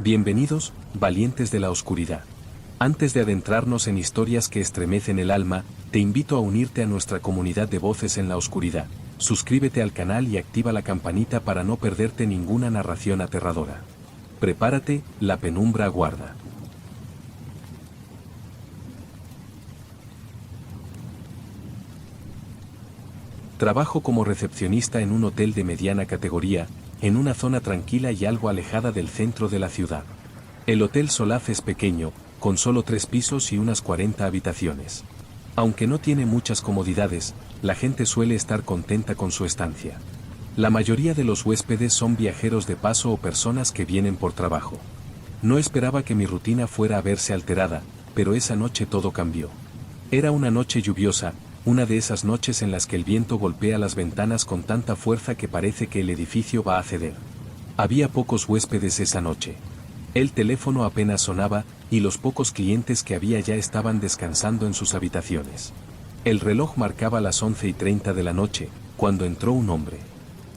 Bienvenidos, valientes de la oscuridad. Antes de adentrarnos en historias que estremecen el alma, te invito a unirte a nuestra comunidad de voces en la oscuridad. Suscríbete al canal y activa la campanita para no perderte ninguna narración aterradora. Prepárate, la penumbra aguarda. Trabajo como recepcionista en un hotel de mediana categoría, en una zona tranquila y algo alejada del centro de la ciudad. El Hotel Solaz es pequeño, con solo 3 pisos y unas 40 habitaciones. Aunque no tiene muchas comodidades, la gente suele estar contenta con su estancia. La mayoría de los huéspedes son viajeros de paso o personas que vienen por trabajo. No esperaba que mi rutina fuera a verse alterada, pero esa noche todo cambió. Era una noche lluviosa, una de esas noches en las que el viento golpea las ventanas con tanta fuerza que parece que el edificio va a ceder. Había pocos huéspedes esa noche. El teléfono apenas sonaba, y los pocos clientes que había ya estaban descansando en sus habitaciones. El reloj marcaba las 11:30 de la noche, cuando entró un hombre.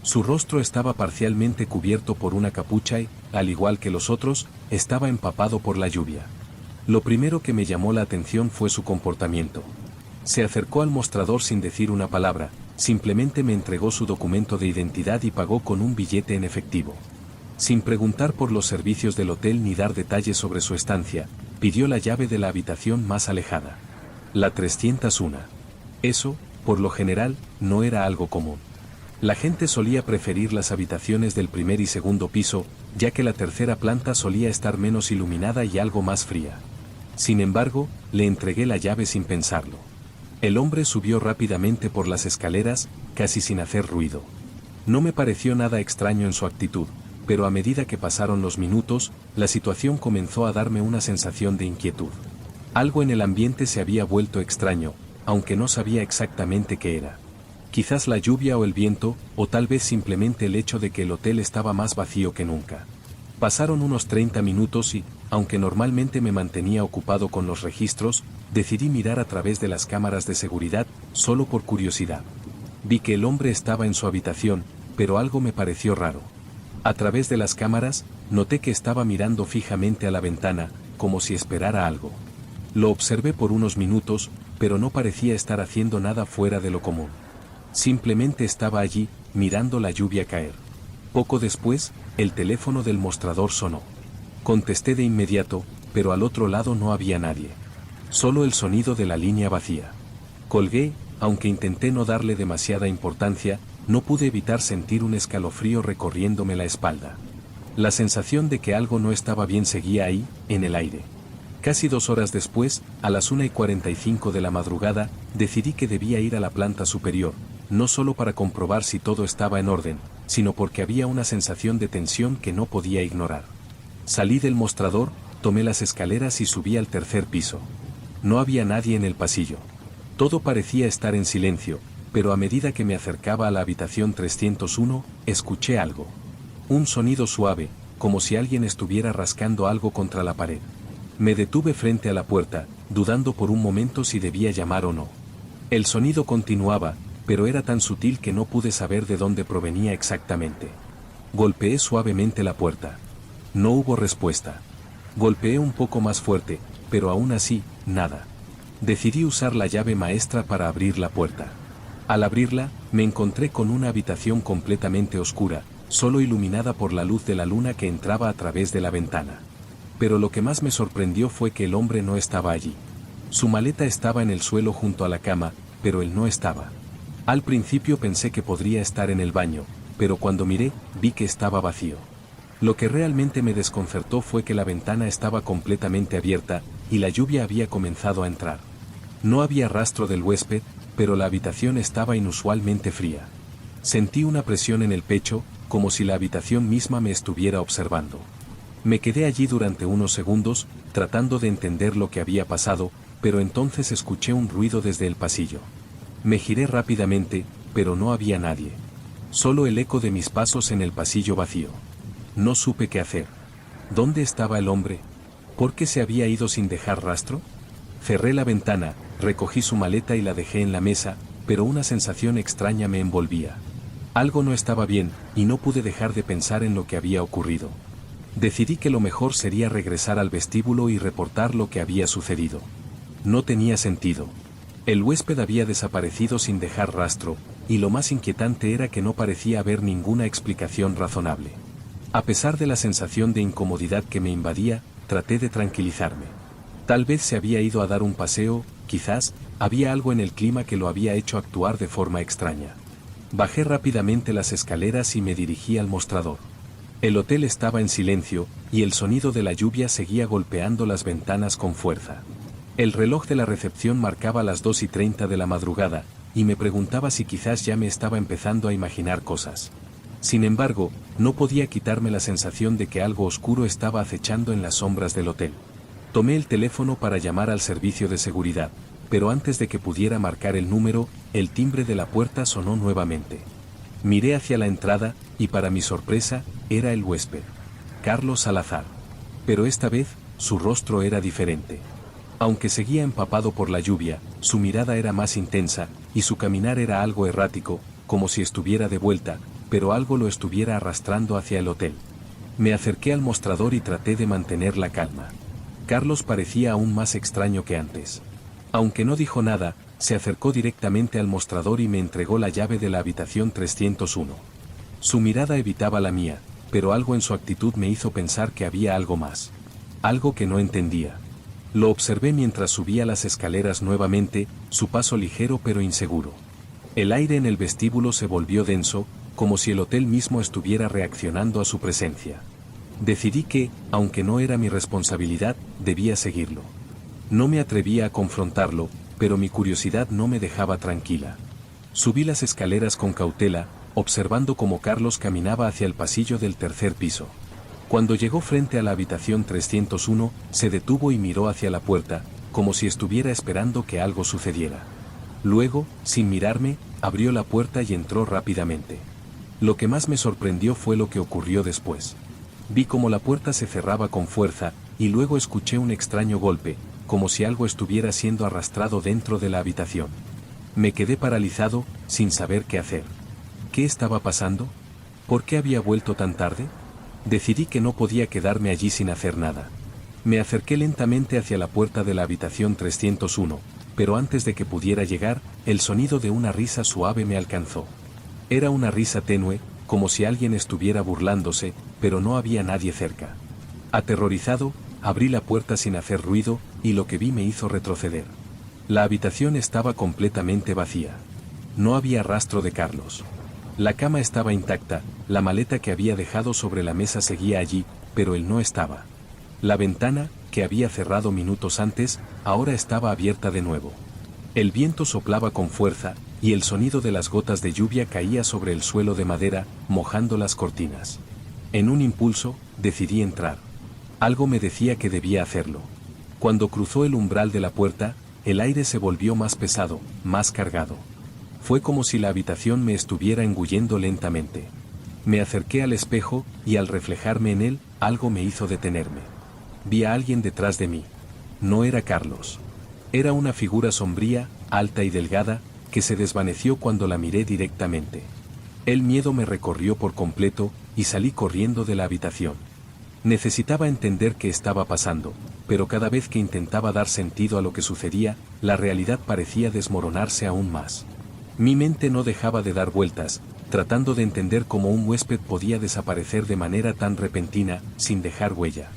Su rostro estaba parcialmente cubierto por una capucha y, al igual que los otros, estaba empapado por la lluvia. Lo primero que me llamó la atención fue su comportamiento. Se acercó al mostrador sin decir una palabra, simplemente me entregó su documento de identidad y pagó con un billete en efectivo. Sin preguntar por los servicios del hotel ni dar detalles sobre su estancia, pidió la llave de la habitación más alejada. La 301. Eso, por lo general, no era algo común. La gente solía preferir las habitaciones del primer y segundo piso, ya que la tercera planta solía estar menos iluminada y algo más fría. Sin embargo, le entregué la llave sin pensarlo. El hombre subió rápidamente por las escaleras, casi sin hacer ruido. No me pareció nada extraño en su actitud, pero a medida que pasaron los minutos, la situación comenzó a darme una sensación de inquietud. Algo en el ambiente se había vuelto extraño, aunque no sabía exactamente qué era. Quizás la lluvia o el viento, o tal vez simplemente el hecho de que el hotel estaba más vacío que nunca. Pasaron unos 30 minutos y, aunque normalmente me mantenía ocupado con los registros, decidí mirar a través de las cámaras de seguridad, solo por curiosidad. Vi que el hombre estaba en su habitación, pero algo me pareció raro. A través de las cámaras, noté que estaba mirando fijamente a la ventana, como si esperara algo. Lo observé por unos minutos, pero no parecía estar haciendo nada fuera de lo común. Simplemente estaba allí, mirando la lluvia caer. Poco después, el teléfono del mostrador sonó. Contesté de inmediato, pero al otro lado no había nadie. Solo el sonido de la línea vacía. Colgué, aunque intenté no darle demasiada importancia, no pude evitar sentir un escalofrío recorriéndome la espalda. La sensación de que algo no estaba bien seguía ahí, en el aire. Casi 2 horas después, a las 1:45 de la madrugada, decidí que debía ir a la planta superior, no solo para comprobar si todo estaba en orden, sino porque había una sensación de tensión que no podía ignorar. Salí del mostrador, tomé las escaleras y subí al 3er piso. No había nadie en el pasillo. Todo parecía estar en silencio, pero a medida que me acercaba a la habitación 301, escuché algo. Un sonido suave, como si alguien estuviera rascando algo contra la pared. Me detuve frente a la puerta, dudando por un momento si debía llamar o no. El sonido continuaba, pero era tan sutil que no pude saber de dónde provenía exactamente. Golpeé suavemente la puerta. No hubo respuesta. Golpeé un poco más fuerte, pero aún así, nada. Decidí usar la llave maestra para abrir la puerta. Al abrirla, me encontré con una habitación completamente oscura, solo iluminada por la luz de la luna que entraba a través de la ventana. Pero lo que más me sorprendió fue que el hombre no estaba allí. Su maleta estaba en el suelo junto a la cama, pero él no estaba. Al principio pensé que podría estar en el baño, pero cuando miré, vi que estaba vacío. Lo que realmente me desconcertó fue que la ventana estaba completamente abierta, y la lluvia había comenzado a entrar. No había rastro del huésped, pero la habitación estaba inusualmente fría. Sentí una presión en el pecho, como si la habitación misma me estuviera observando. Me quedé allí durante unos segundos, tratando de entender lo que había pasado, pero entonces escuché un ruido desde el pasillo. Me giré rápidamente, pero no había nadie. Solo el eco de mis pasos en el pasillo vacío. No supe qué hacer. ¿Dónde estaba el hombre? ¿Por qué se había ido sin dejar rastro? Cerré la ventana, recogí su maleta y la dejé en la mesa, pero una sensación extraña me envolvía. Algo no estaba bien, y no pude dejar de pensar en lo que había ocurrido. Decidí que lo mejor sería regresar al vestíbulo y reportar lo que había sucedido. No tenía sentido. El huésped había desaparecido sin dejar rastro, y lo más inquietante era que no parecía haber ninguna explicación razonable. A pesar de la sensación de incomodidad que me invadía, traté de tranquilizarme. Tal vez se había ido a dar un paseo, quizás, había algo en el clima que lo había hecho actuar de forma extraña. Bajé rápidamente las escaleras y me dirigí al mostrador. El hotel estaba en silencio, y el sonido de la lluvia seguía golpeando las ventanas con fuerza. El reloj de la recepción marcaba las 2:30 de la madrugada, y me preguntaba si quizás ya me estaba empezando a imaginar cosas. Sin embargo, no podía quitarme la sensación de que algo oscuro estaba acechando en las sombras del hotel. Tomé el teléfono para llamar al servicio de seguridad, pero antes de que pudiera marcar el número, el timbre de la puerta sonó nuevamente. Miré hacia la entrada, y para mi sorpresa, era el huésped, Carlos Salazar. Pero esta vez, su rostro era diferente. Aunque seguía empapado por la lluvia, su mirada era más intensa, y su caminar era algo errático, como si estuviera de vuelta, pero algo lo estuviera arrastrando hacia el hotel. Me acerqué al mostrador y traté de mantener la calma. Carlos parecía aún más extraño que antes. Aunque no dijo nada, se acercó directamente al mostrador y me entregó la llave de la habitación 301. Su mirada evitaba la mía, pero algo en su actitud me hizo pensar que había algo más. Algo que no entendía. Lo observé mientras subía las escaleras nuevamente, su paso ligero pero inseguro. El aire en el vestíbulo se volvió denso, como si el hotel mismo estuviera reaccionando a su presencia. Decidí que, aunque no era mi responsabilidad, debía seguirlo. No me atrevía a confrontarlo, pero mi curiosidad no me dejaba tranquila. Subí las escaleras con cautela, observando cómo Carlos caminaba hacia el pasillo del tercer piso. Cuando llegó frente a la habitación 301, se detuvo y miró hacia la puerta, como si estuviera esperando que algo sucediera. Luego, sin mirarme, abrió la puerta y entró rápidamente. Lo que más me sorprendió fue lo que ocurrió después. Vi cómo la puerta se cerraba con fuerza, y luego escuché un extraño golpe, como si algo estuviera siendo arrastrado dentro de la habitación. Me quedé paralizado, sin saber qué hacer. ¿Qué estaba pasando? ¿Por qué había vuelto tan tarde? Decidí que no podía quedarme allí sin hacer nada. Me acerqué lentamente hacia la puerta de la habitación 301, pero antes de que pudiera llegar, el sonido de una risa suave me alcanzó. Era una risa tenue, como si alguien estuviera burlándose, pero no había nadie cerca. Aterrorizado, abrí la puerta sin hacer ruido, y lo que vi me hizo retroceder. La habitación estaba completamente vacía. No había rastro de Carlos. La cama estaba intacta, la maleta que había dejado sobre la mesa seguía allí, pero él no estaba. La ventana, que había cerrado minutos antes, ahora estaba abierta de nuevo. El viento soplaba con fuerza, y el sonido de las gotas de lluvia caía sobre el suelo de madera, mojando las cortinas. En un impulso, decidí entrar. Algo me decía que debía hacerlo. Cuando cruzó el umbral de la puerta, el aire se volvió más pesado, más cargado. Fue como si la habitación me estuviera engullendo lentamente. Me acerqué al espejo, y al reflejarme en él, algo me hizo detenerme. Vi a alguien detrás de mí. No era Carlos. Era una figura sombría, alta y delgada, que se desvaneció cuando la miré directamente. El miedo me recorrió por completo, y salí corriendo de la habitación. Necesitaba entender qué estaba pasando, pero cada vez que intentaba dar sentido a lo que sucedía, la realidad parecía desmoronarse aún más. Mi mente no dejaba de dar vueltas, tratando de entender cómo un huésped podía desaparecer de manera tan repentina, sin dejar huella.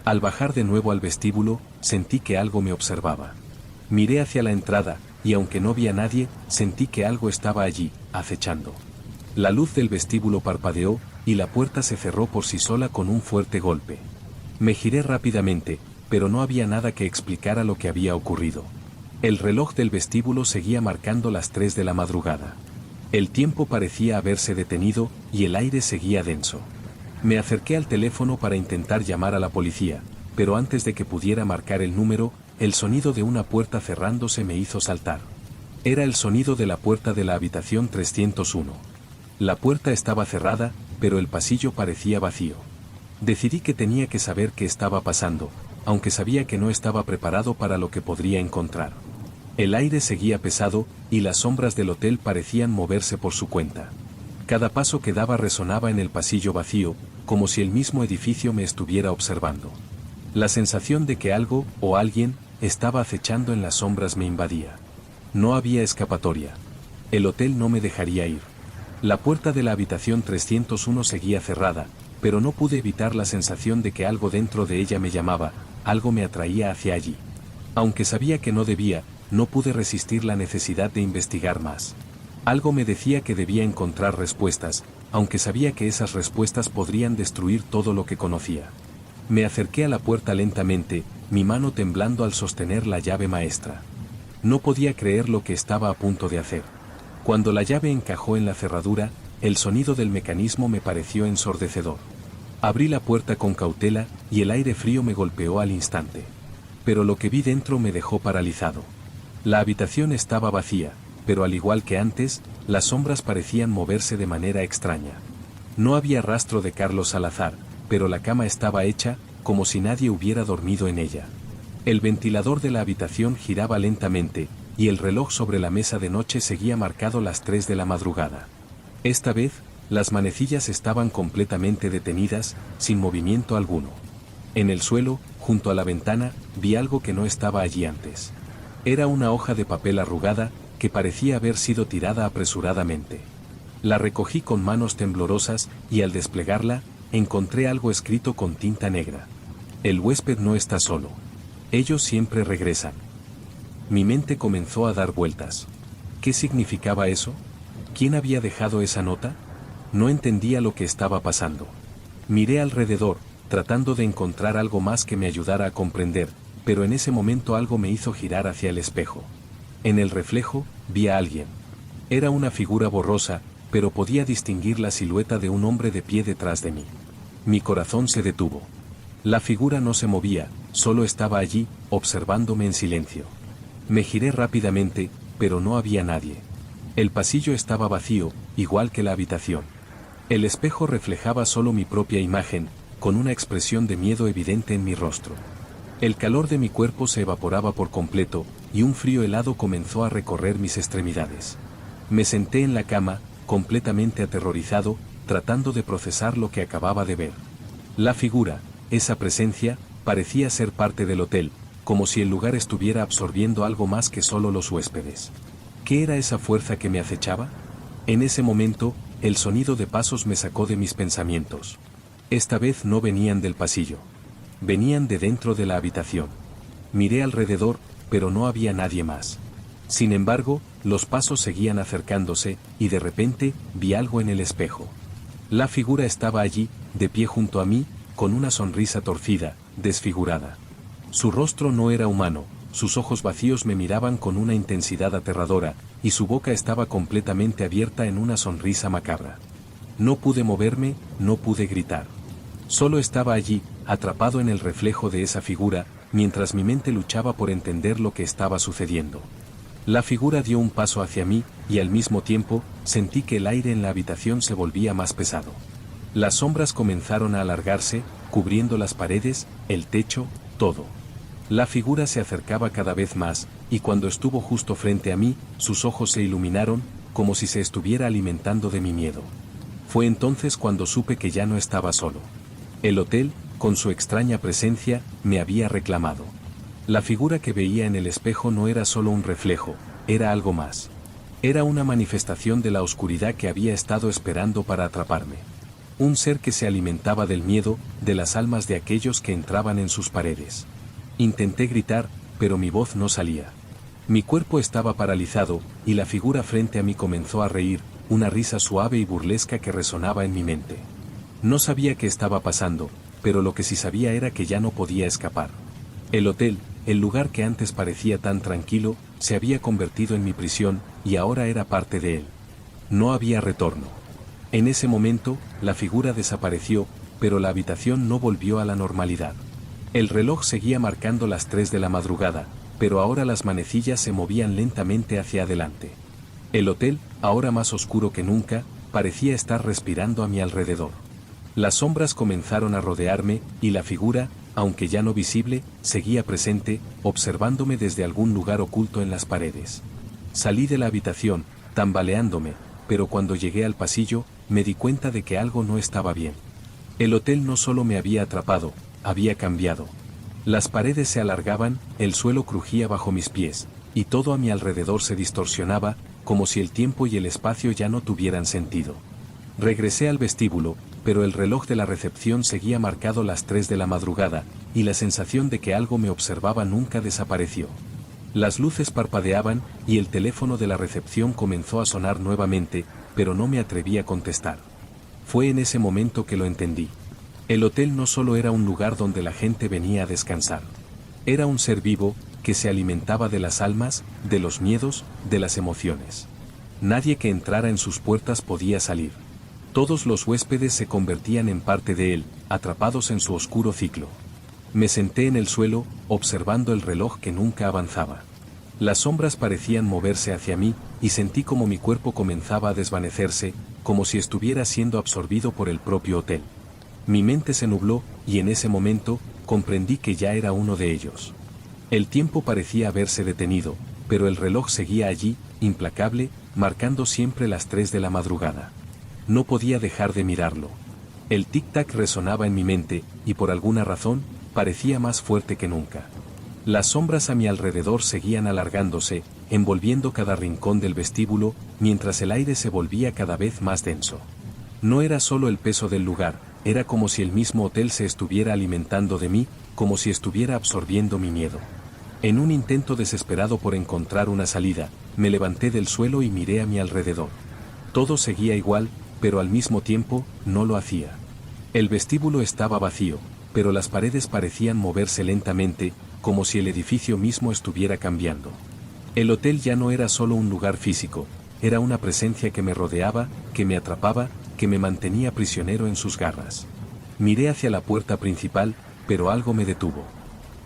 Al bajar de nuevo al vestíbulo, sentí que algo me observaba. Miré hacia la entrada, y aunque no vi a nadie, sentí que algo estaba allí, acechando. La luz del vestíbulo parpadeó, y la puerta se cerró por sí sola con un fuerte golpe. Me giré rápidamente, pero no había nada que explicara lo que había ocurrido. El reloj del vestíbulo seguía marcando las 3 de la madrugada. El tiempo parecía haberse detenido, y el aire seguía denso. Me acerqué al teléfono para intentar llamar a la policía, pero antes de que pudiera marcar el número, el sonido de una puerta cerrándose me hizo saltar. Era el sonido de la puerta de la habitación 301. La puerta estaba cerrada, pero el pasillo parecía vacío. Decidí que tenía que saber qué estaba pasando, aunque sabía que no estaba preparado para lo que podría encontrar. El aire seguía pesado, y las sombras del hotel parecían moverse por su cuenta. Cada paso que daba resonaba en el pasillo vacío, como si el mismo edificio me estuviera observando. La sensación de que algo, o alguien, estaba acechando en las sombras me invadía. No había escapatoria. El hotel no me dejaría ir. La puerta de la habitación 301 seguía cerrada, pero no pude evitar la sensación de que algo dentro de ella me llamaba, algo me atraía hacia allí. Aunque sabía que no debía, no pude resistir la necesidad de investigar más. Algo me decía que debía encontrar respuestas, aunque sabía que esas respuestas podrían destruir todo lo que conocía. Me acerqué a la puerta lentamente, mi mano temblando al sostener la llave maestra. No podía creer lo que estaba a punto de hacer. Cuando la llave encajó en la cerradura, el sonido del mecanismo me pareció ensordecedor. Abrí la puerta con cautela y el aire frío me golpeó al instante. Pero lo que vi dentro me dejó paralizado. La habitación estaba vacía, pero al igual que antes, las sombras parecían moverse de manera extraña. No había rastro de Carlos Salazar, pero la cama estaba hecha, como si nadie hubiera dormido en ella. El ventilador de la habitación giraba lentamente, y el reloj sobre la mesa de noche seguía marcado las 3 de la madrugada. Esta vez, las manecillas estaban completamente detenidas, sin movimiento alguno. En el suelo, junto a la ventana, vi algo que no estaba allí antes. Era una hoja de papel arrugada, que parecía haber sido tirada apresuradamente. La recogí con manos temblorosas, y al desplegarla, encontré algo escrito con tinta negra. El huésped no está solo. Ellos siempre regresan. Mi mente comenzó a dar vueltas. ¿Qué significaba eso? ¿Quién había dejado esa nota? No entendía lo que estaba pasando. Miré alrededor, tratando de encontrar algo más que me ayudara a comprender, pero en ese momento algo me hizo girar hacia el espejo. En el reflejo, vi a alguien. Era una figura borrosa, pero podía distinguir la silueta de un hombre de pie detrás de mí. Mi corazón se detuvo. La figura no se movía, solo estaba allí, observándome en silencio. Me giré rápidamente, pero no había nadie. El pasillo estaba vacío, igual que la habitación. El espejo reflejaba solo mi propia imagen, con una expresión de miedo evidente en mi rostro. El calor de mi cuerpo se evaporaba por completo, y un frío helado comenzó a recorrer mis extremidades. Me senté en la cama, completamente aterrorizado, tratando de procesar lo que acababa de ver. La figura, esa presencia, parecía ser parte del hotel, como si el lugar estuviera absorbiendo algo más que solo los huéspedes. ¿Qué era esa fuerza que me acechaba? En ese momento, el sonido de pasos me sacó de mis pensamientos. Esta vez no venían del pasillo. Venían de dentro de la habitación. Miré alrededor, pero no había nadie más. Sin embargo, los pasos seguían acercándose, y de repente, vi algo en el espejo. La figura estaba allí, de pie junto a mí, con una sonrisa torcida, desfigurada. Su rostro no era humano, sus ojos vacíos me miraban con una intensidad aterradora, y su boca estaba completamente abierta en una sonrisa macabra. No pude moverme, no pude gritar. Solo estaba allí, atrapado en el reflejo de esa figura, mientras mi mente luchaba por entender lo que estaba sucediendo. La figura dio un paso hacia mí, y al mismo tiempo, sentí que el aire en la habitación se volvía más pesado. Las sombras comenzaron a alargarse, cubriendo las paredes, el techo, todo. La figura se acercaba cada vez más, y cuando estuvo justo frente a mí, sus ojos se iluminaron, como si se estuviera alimentando de mi miedo. Fue entonces cuando supe que ya no estaba solo. El hotel, con su extraña presencia, me había reclamado. La figura que veía en el espejo no era solo un reflejo, era algo más. Era una manifestación de la oscuridad que había estado esperando para atraparme. Un ser que se alimentaba del miedo, de las almas de aquellos que entraban en sus paredes. Intenté gritar, pero mi voz no salía. Mi cuerpo estaba paralizado, y la figura frente a mí comenzó a reír, una risa suave y burlesca que resonaba en mi mente. No sabía qué estaba pasando, pero lo que sí sabía era que ya no podía escapar. El hotel, el lugar que antes parecía tan tranquilo, se había convertido en mi prisión, y ahora era parte de él. No había retorno. En ese momento, la figura desapareció, pero la habitación no volvió a la normalidad. El reloj seguía marcando las 3 de la madrugada, pero ahora las manecillas se movían lentamente hacia adelante. El hotel, ahora más oscuro que nunca, parecía estar respirando a mi alrededor. Las sombras comenzaron a rodearme, y la figura, aunque ya no visible, seguía presente, observándome desde algún lugar oculto en las paredes. Salí de la habitación, tambaleándome, pero cuando llegué al pasillo, me di cuenta de que algo no estaba bien. El hotel no solo me había atrapado, había cambiado. Las paredes se alargaban, el suelo crujía bajo mis pies, y todo a mi alrededor se distorsionaba, como si el tiempo y el espacio ya no tuvieran sentido. Regresé al vestíbulo, pero el reloj de la recepción seguía marcado las 3 de la madrugada, y la sensación de que algo me observaba nunca desapareció. Las luces parpadeaban, y el teléfono de la recepción comenzó a sonar nuevamente, pero no me atreví a contestar. Fue en ese momento que lo entendí. El hotel no solo era un lugar donde la gente venía a descansar. Era un ser vivo, que se alimentaba de las almas, de los miedos, de las emociones. Nadie que entrara en sus puertas podía salir. Todos los huéspedes se convertían en parte de él, atrapados en su oscuro ciclo. Me senté en el suelo, observando el reloj que nunca avanzaba. Las sombras parecían moverse hacia mí, y sentí como mi cuerpo comenzaba a desvanecerse, como si estuviera siendo absorbido por el propio hotel. Mi mente se nubló, y en ese momento, comprendí que ya era uno de ellos. El tiempo parecía haberse detenido, pero el reloj seguía allí, implacable, marcando siempre las 3 de la madrugada. No podía dejar de mirarlo. El tic-tac resonaba en mi mente, y por alguna razón, parecía más fuerte que nunca. Las sombras a mi alrededor seguían alargándose, envolviendo cada rincón del vestíbulo, mientras el aire se volvía cada vez más denso. No era solo el peso del lugar, era como si el mismo hotel se estuviera alimentando de mí, como si estuviera absorbiendo mi miedo. En un intento desesperado por encontrar una salida, me levanté del suelo y miré a mi alrededor. Todo seguía igual, pero al mismo tiempo, no lo hacía. El vestíbulo estaba vacío, pero las paredes parecían moverse lentamente, como si el edificio mismo estuviera cambiando. El hotel ya no era solo un lugar físico, era una presencia que me rodeaba, que me atrapaba, que me mantenía prisionero en sus garras. Miré hacia la puerta principal, pero algo me detuvo.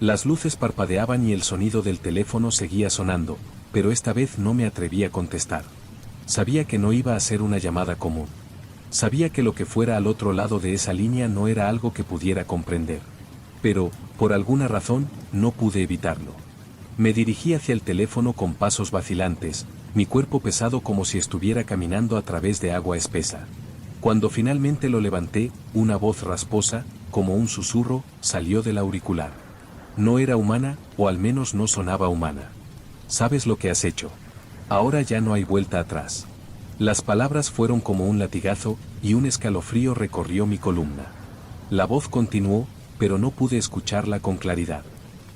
Las luces parpadeaban y el sonido del teléfono seguía sonando, pero esta vez no me atreví a contestar. Sabía que no iba a ser una llamada común. Sabía que lo que fuera al otro lado de esa línea no era algo que pudiera comprender. Pero, por alguna razón, no pude evitarlo. Me dirigí hacia el teléfono con pasos vacilantes, mi cuerpo pesado como si estuviera caminando a través de agua espesa. Cuando finalmente lo levanté, una voz rasposa, como un susurro, salió del auricular. No era humana, o al menos no sonaba humana. ¿Sabes lo que has hecho? Ahora ya no hay vuelta atrás. Las palabras fueron como un latigazo, y un escalofrío recorrió mi columna. La voz continuó, pero no pude escucharla con claridad.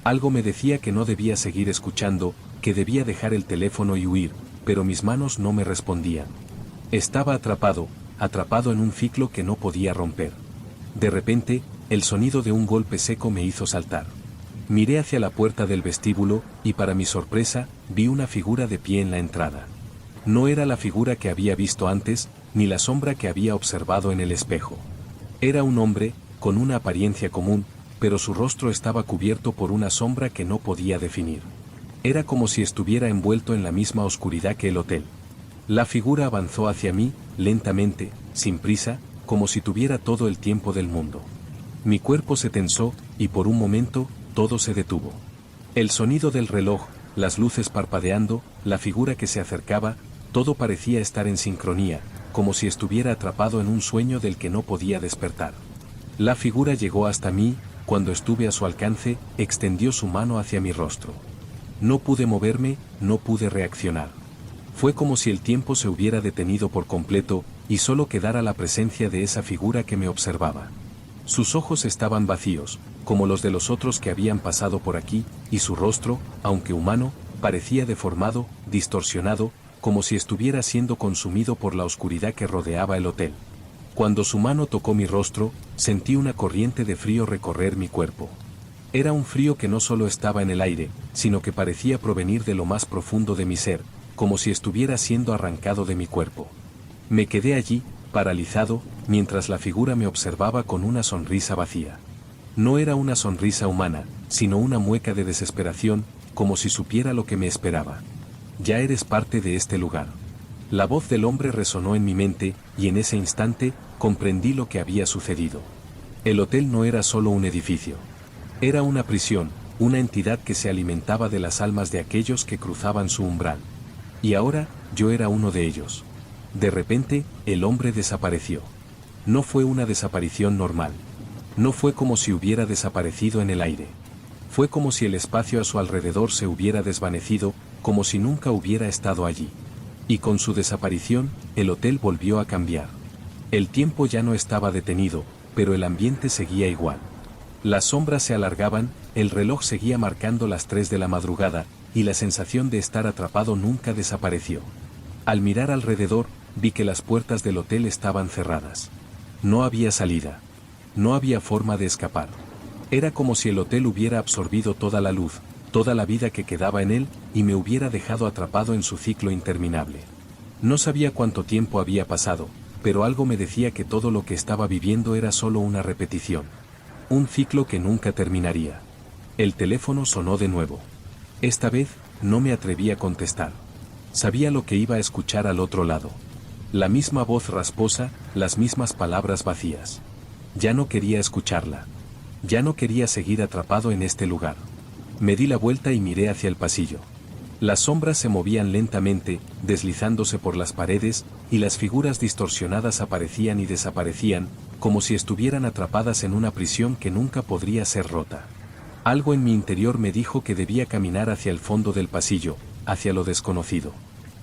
Algo me decía que no debía seguir escuchando, que debía dejar el teléfono y huir, pero mis manos no me respondían. Estaba atrapado en un ciclo que no podía romper. De repente, el sonido de un golpe seco me hizo saltar. Miré hacia la puerta del vestíbulo, y para mi sorpresa, vi una figura de pie en la entrada. No era la figura que había visto antes, ni la sombra que había observado en el espejo. Era un hombre, con una apariencia común, pero su rostro estaba cubierto por una sombra que no podía definir. Era como si estuviera envuelto en la misma oscuridad que el hotel. La figura avanzó hacia mí, lentamente, sin prisa, como si tuviera todo el tiempo del mundo. Mi cuerpo se tensó, y por un momento, todo se detuvo. El sonido del reloj, las luces parpadeando, la figura que se acercaba, todo parecía estar en sincronía, como si estuviera atrapado en un sueño del que no podía despertar. La figura llegó hasta mí, cuando estuve a su alcance, extendió su mano hacia mi rostro. No pude moverme, no pude reaccionar. Fue como si el tiempo se hubiera detenido por completo, y solo quedara la presencia de esa figura que me observaba. Sus ojos estaban vacíos, como los de los otros que habían pasado por aquí, y su rostro, aunque humano, parecía deformado, distorsionado, como si estuviera siendo consumido por la oscuridad que rodeaba el hotel. Cuando su mano tocó mi rostro, sentí una corriente de frío recorrer mi cuerpo. Era un frío que no solo estaba en el aire, sino que parecía provenir de lo más profundo de mi ser, como si estuviera siendo arrancado de mi cuerpo. Me quedé allí, paralizado, mientras la figura me observaba con una sonrisa vacía. No era una sonrisa humana, sino una mueca de desesperación, como si supiera lo que me esperaba. Ya eres parte de este lugar. La voz del hombre resonó en mi mente, y en ese instante, comprendí lo que había sucedido. El hotel no era solo un edificio. Era una prisión, una entidad que se alimentaba de las almas de aquellos que cruzaban su umbral. Y ahora, yo era uno de ellos. De repente, el hombre desapareció. No fue una desaparición normal. No fue como si hubiera desaparecido en el aire. Fue como si el espacio a su alrededor se hubiera desvanecido, como si nunca hubiera estado allí. Y con su desaparición, el hotel volvió a cambiar. El tiempo ya no estaba detenido, pero el ambiente seguía igual. Las sombras se alargaban, el reloj seguía marcando las 3 de la madrugada, y la sensación de estar atrapado nunca desapareció. Al mirar alrededor, vi que las puertas del hotel estaban cerradas. No había salida. No había forma de escapar. Era como si el hotel hubiera absorbido toda la luz, toda la vida que quedaba en él, y me hubiera dejado atrapado en su ciclo interminable. No sabía cuánto tiempo había pasado, pero algo me decía que todo lo que estaba viviendo era solo una repetición. Un ciclo que nunca terminaría. El teléfono sonó de nuevo. Esta vez, no me atreví a contestar. Sabía lo que iba a escuchar al otro lado. La misma voz rasposa, las mismas palabras vacías. Ya no quería escucharla. Ya no quería seguir atrapado en este lugar. Me di la vuelta y miré hacia el pasillo. Las sombras se movían lentamente, deslizándose por las paredes, y las figuras distorsionadas aparecían y desaparecían, como si estuvieran atrapadas en una prisión que nunca podría ser rota. Algo en mi interior me dijo que debía caminar hacia el fondo del pasillo, hacia lo desconocido.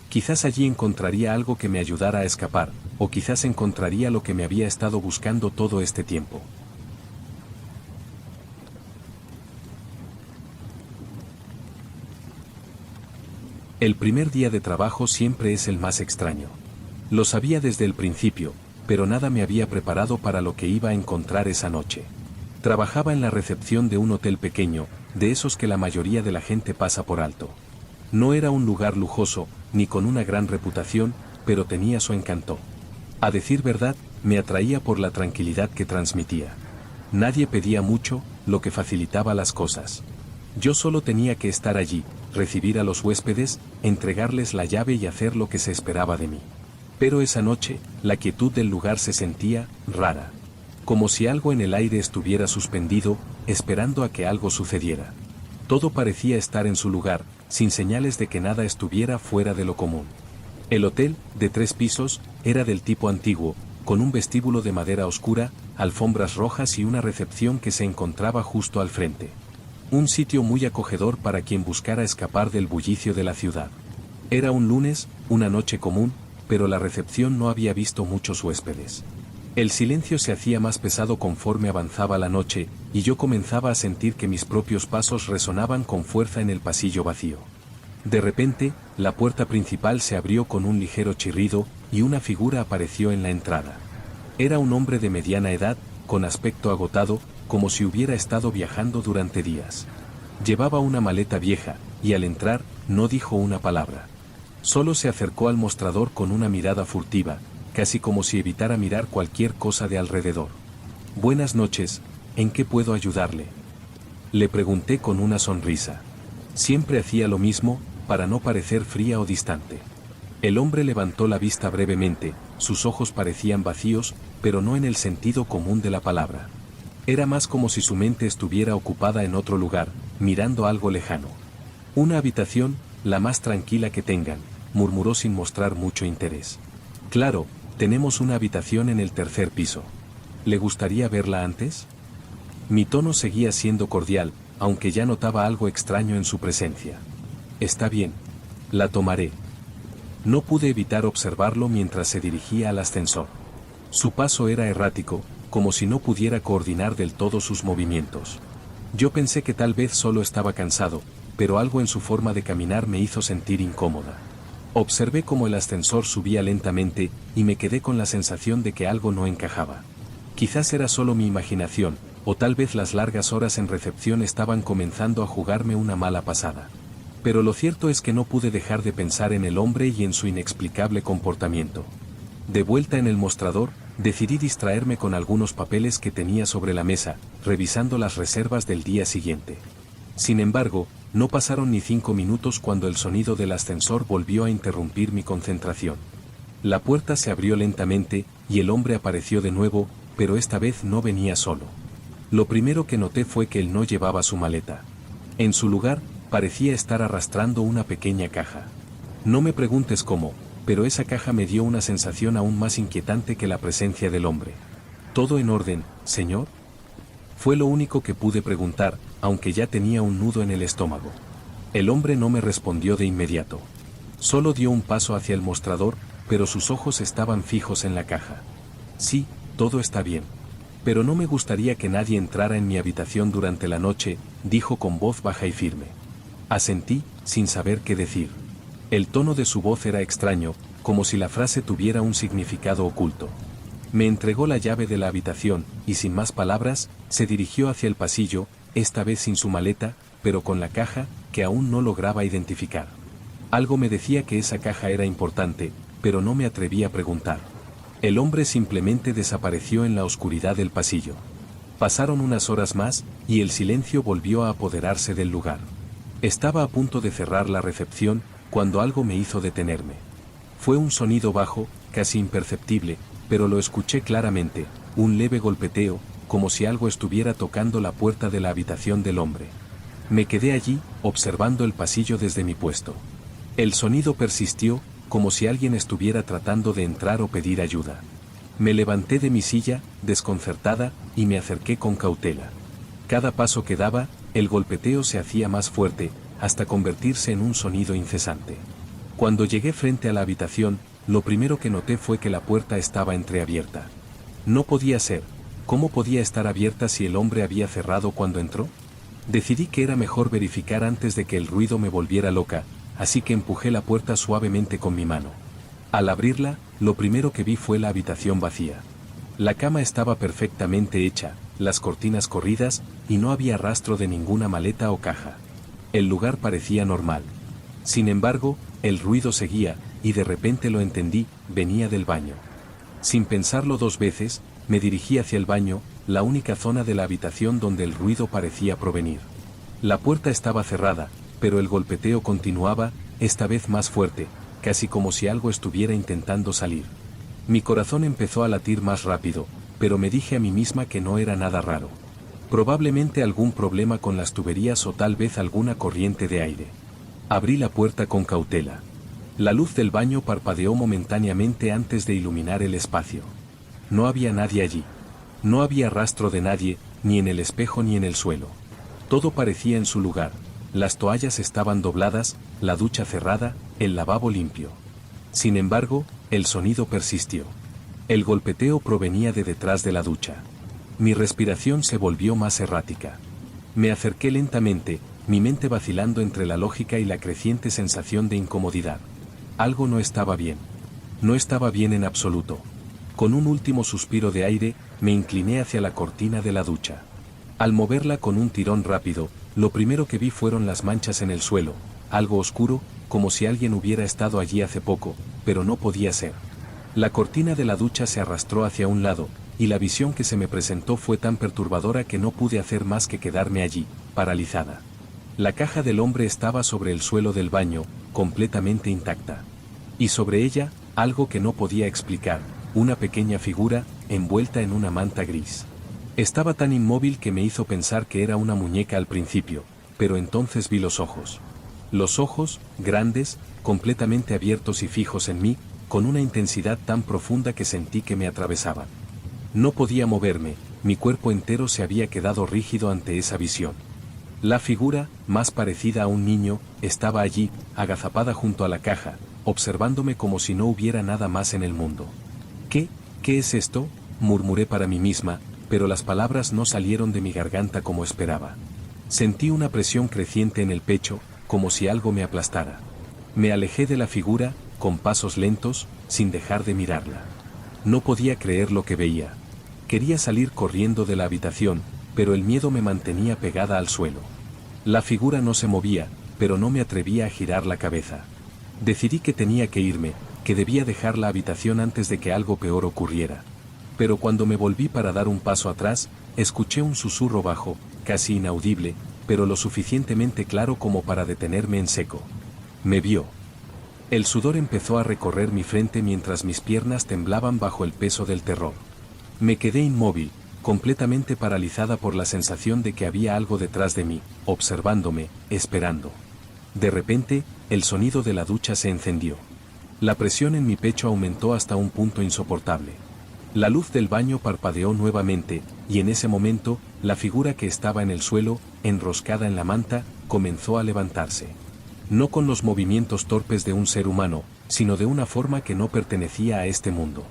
Quizás allí encontraría algo que me ayudara a escapar, o quizás encontraría lo que me había estado buscando todo este tiempo. El primer día de trabajo siempre es el más extraño. Lo sabía desde el principio, pero nada me había preparado para lo que iba a encontrar esa noche. Trabajaba en la recepción de un hotel pequeño, de esos que la mayoría de la gente pasa por alto. No era un lugar lujoso, ni con una gran reputación, pero tenía su encanto. A decir verdad, me atraía por la tranquilidad que transmitía. Nadie pedía mucho, lo que facilitaba las cosas. Yo solo tenía que estar allí, recibir a los huéspedes, entregarles la llave y hacer lo que se esperaba de mí. Pero esa noche, la quietud del lugar se sentía rara. Como si algo en el aire estuviera suspendido, esperando a que algo sucediera. Todo parecía estar en su lugar, sin señales de que nada estuviera fuera de lo común. El hotel, de 3 pisos, era del tipo antiguo, con un vestíbulo de madera oscura, alfombras rojas y una recepción que se encontraba justo al frente. Un sitio muy acogedor para quien buscara escapar del bullicio de la ciudad. Era un lunes, una noche común, pero la recepción no había visto muchos huéspedes. El silencio se hacía más pesado conforme avanzaba la noche, y yo comenzaba a sentir que mis propios pasos resonaban con fuerza en el pasillo vacío. De repente, la puerta principal se abrió con un ligero chirrido, y una figura apareció en la entrada. Era un hombre de mediana edad, con aspecto agotado, como si hubiera estado viajando durante días. Llevaba una maleta vieja, y al entrar, no dijo una palabra. Solo se acercó al mostrador con una mirada furtiva, casi como si evitara mirar cualquier cosa de alrededor. «Buenas noches, ¿en qué puedo ayudarle?», le pregunté con una sonrisa. Siempre hacía lo mismo, para no parecer fría o distante. El hombre levantó la vista brevemente, sus ojos parecían vacíos, pero no en el sentido común de la palabra. Era más como si su mente estuviera ocupada en otro lugar, mirando algo lejano. «Una habitación, la más tranquila que tengan», murmuró sin mostrar mucho interés. «Claro, tenemos una habitación en el 3er piso. ¿Le gustaría verla antes?». Mi tono seguía siendo cordial, aunque ya notaba algo extraño en su presencia. «Está bien. La tomaré». No pude evitar observarlo mientras se dirigía al ascensor. Su paso era errático, como si no pudiera coordinar del todo sus movimientos. Yo pensé que tal vez solo estaba cansado, pero algo en su forma de caminar me hizo sentir incómoda. Observé cómo el ascensor subía lentamente, y me quedé con la sensación de que algo no encajaba. Quizás era solo mi imaginación, o tal vez las largas horas en recepción estaban comenzando a jugarme una mala pasada. Pero lo cierto es que no pude dejar de pensar en el hombre y en su inexplicable comportamiento. De vuelta en el mostrador, decidí distraerme con algunos papeles que tenía sobre la mesa, revisando las reservas del día siguiente. Sin embargo, no pasaron ni 5 minutos cuando el sonido del ascensor volvió a interrumpir mi concentración. La puerta se abrió lentamente, y el hombre apareció de nuevo, pero esta vez no venía solo. Lo primero que noté fue que él no llevaba su maleta. En su lugar, parecía estar arrastrando una pequeña caja. No me preguntes cómo, pero esa caja me dio una sensación aún más inquietante que la presencia del hombre. ¿Todo en orden, señor? Fue lo único que pude preguntar, aunque ya tenía un nudo en el estómago. El hombre no me respondió de inmediato. Solo dio un paso hacia el mostrador, pero sus ojos estaban fijos en la caja. Sí, todo está bien. Pero no me gustaría que nadie entrara en mi habitación durante la noche, dijo con voz baja y firme. Asentí, sin saber qué decir. El tono de su voz era extraño, como si la frase tuviera un significado oculto. Me entregó la llave de la habitación, y sin más palabras, se dirigió hacia el pasillo, esta vez sin su maleta, pero con la caja, que aún no lograba identificar. Algo me decía que esa caja era importante, pero no me atreví a preguntar. El hombre simplemente desapareció en la oscuridad del pasillo. Pasaron unas horas más, y el silencio volvió a apoderarse del lugar. Estaba a punto de cerrar la recepción, cuando algo me hizo detenerme. Fue un sonido bajo, casi imperceptible, pero lo escuché claramente, un leve golpeteo, como si algo estuviera tocando la puerta de la habitación del hombre. Me quedé allí, observando el pasillo desde mi puesto. El sonido persistió, como si alguien estuviera tratando de entrar o pedir ayuda. Me levanté de mi silla, desconcertada, y me acerqué con cautela. Cada paso que daba, el golpeteo se hacía más fuerte, hasta convertirse en un sonido incesante. Cuando llegué frente a la habitación, lo primero que noté fue que la puerta estaba entreabierta. No podía ser. ¿Cómo podía estar abierta si el hombre había cerrado cuando entró? Decidí que era mejor verificar antes de que el ruido me volviera loca, así que empujé la puerta suavemente con mi mano. Al abrirla, lo primero que vi fue la habitación vacía. La cama estaba perfectamente hecha, las cortinas corridas, y no había rastro de ninguna maleta o caja. El lugar parecía normal. Sin embargo, el ruido seguía, y de repente lo entendí, venía del baño. Sin pensarlo dos veces, me dirigí hacia el baño, la única zona de la habitación donde el ruido parecía provenir. La puerta estaba cerrada, pero el golpeteo continuaba, esta vez más fuerte, casi como si algo estuviera intentando salir. Mi corazón empezó a latir más rápido, pero me dije a mí misma que no era nada raro. Probablemente algún problema con las tuberías o tal vez alguna corriente de aire. Abrí la puerta con cautela. La luz del baño parpadeó momentáneamente antes de iluminar el espacio. No había nadie allí. No había rastro de nadie, ni en el espejo ni en el suelo. Todo parecía en su lugar. Las toallas estaban dobladas, la ducha cerrada, el lavabo limpio. Sin embargo, el sonido persistió. El golpeteo provenía de detrás de la ducha. Mi respiración se volvió más errática. Me acerqué lentamente, mi mente vacilando entre la lógica y la creciente sensación de incomodidad. Algo no estaba bien. No estaba bien en absoluto. Con un último suspiro de aire, me incliné hacia la cortina de la ducha. Al moverla con un tirón rápido, lo primero que vi fueron las manchas en el suelo, algo oscuro, como si alguien hubiera estado allí hace poco, pero no podía ser. La cortina de la ducha se arrastró hacia un lado, y la visión que se me presentó fue tan perturbadora que no pude hacer más que quedarme allí, paralizada. La caja del hombre estaba sobre el suelo del baño, completamente intacta. Y sobre ella, algo que no podía explicar, una pequeña figura, envuelta en una manta gris. Estaba tan inmóvil que me hizo pensar que era una muñeca al principio, pero entonces vi los ojos. Los ojos, grandes, completamente abiertos y fijos en mí, con una intensidad tan profunda que sentí que me atravesaban. No podía moverme, mi cuerpo entero se había quedado rígido ante esa visión. La figura, más parecida a un niño, estaba allí, agazapada junto a la caja, observándome como si no hubiera nada más en el mundo. ¿Qué es esto?, murmuré para mí misma, pero las palabras no salieron de mi garganta como esperaba. Sentí una presión creciente en el pecho, como si algo me aplastara. Me alejé de la figura, con pasos lentos, sin dejar de mirarla. No podía creer lo que veía. Quería salir corriendo de la habitación, pero el miedo me mantenía pegada al suelo. La figura no se movía, pero no me atrevía a girar la cabeza. Decidí que tenía que irme, que debía dejar la habitación antes de que algo peor ocurriera. Pero cuando me volví para dar un paso atrás, escuché un susurro bajo, casi inaudible, pero lo suficientemente claro como para detenerme en seco. Me vio. El sudor empezó a recorrer mi frente mientras mis piernas temblaban bajo el peso del terror. Me quedé inmóvil, completamente paralizada por la sensación de que había algo detrás de mí, observándome, esperando. De repente, el sonido de la ducha se encendió. La presión en mi pecho aumentó hasta un punto insoportable. La luz del baño parpadeó nuevamente, y en ese momento, la figura que estaba en el suelo, enroscada en la manta, comenzó a levantarse. No con los movimientos torpes de un ser humano, sino de una forma que no pertenecía a este mundo.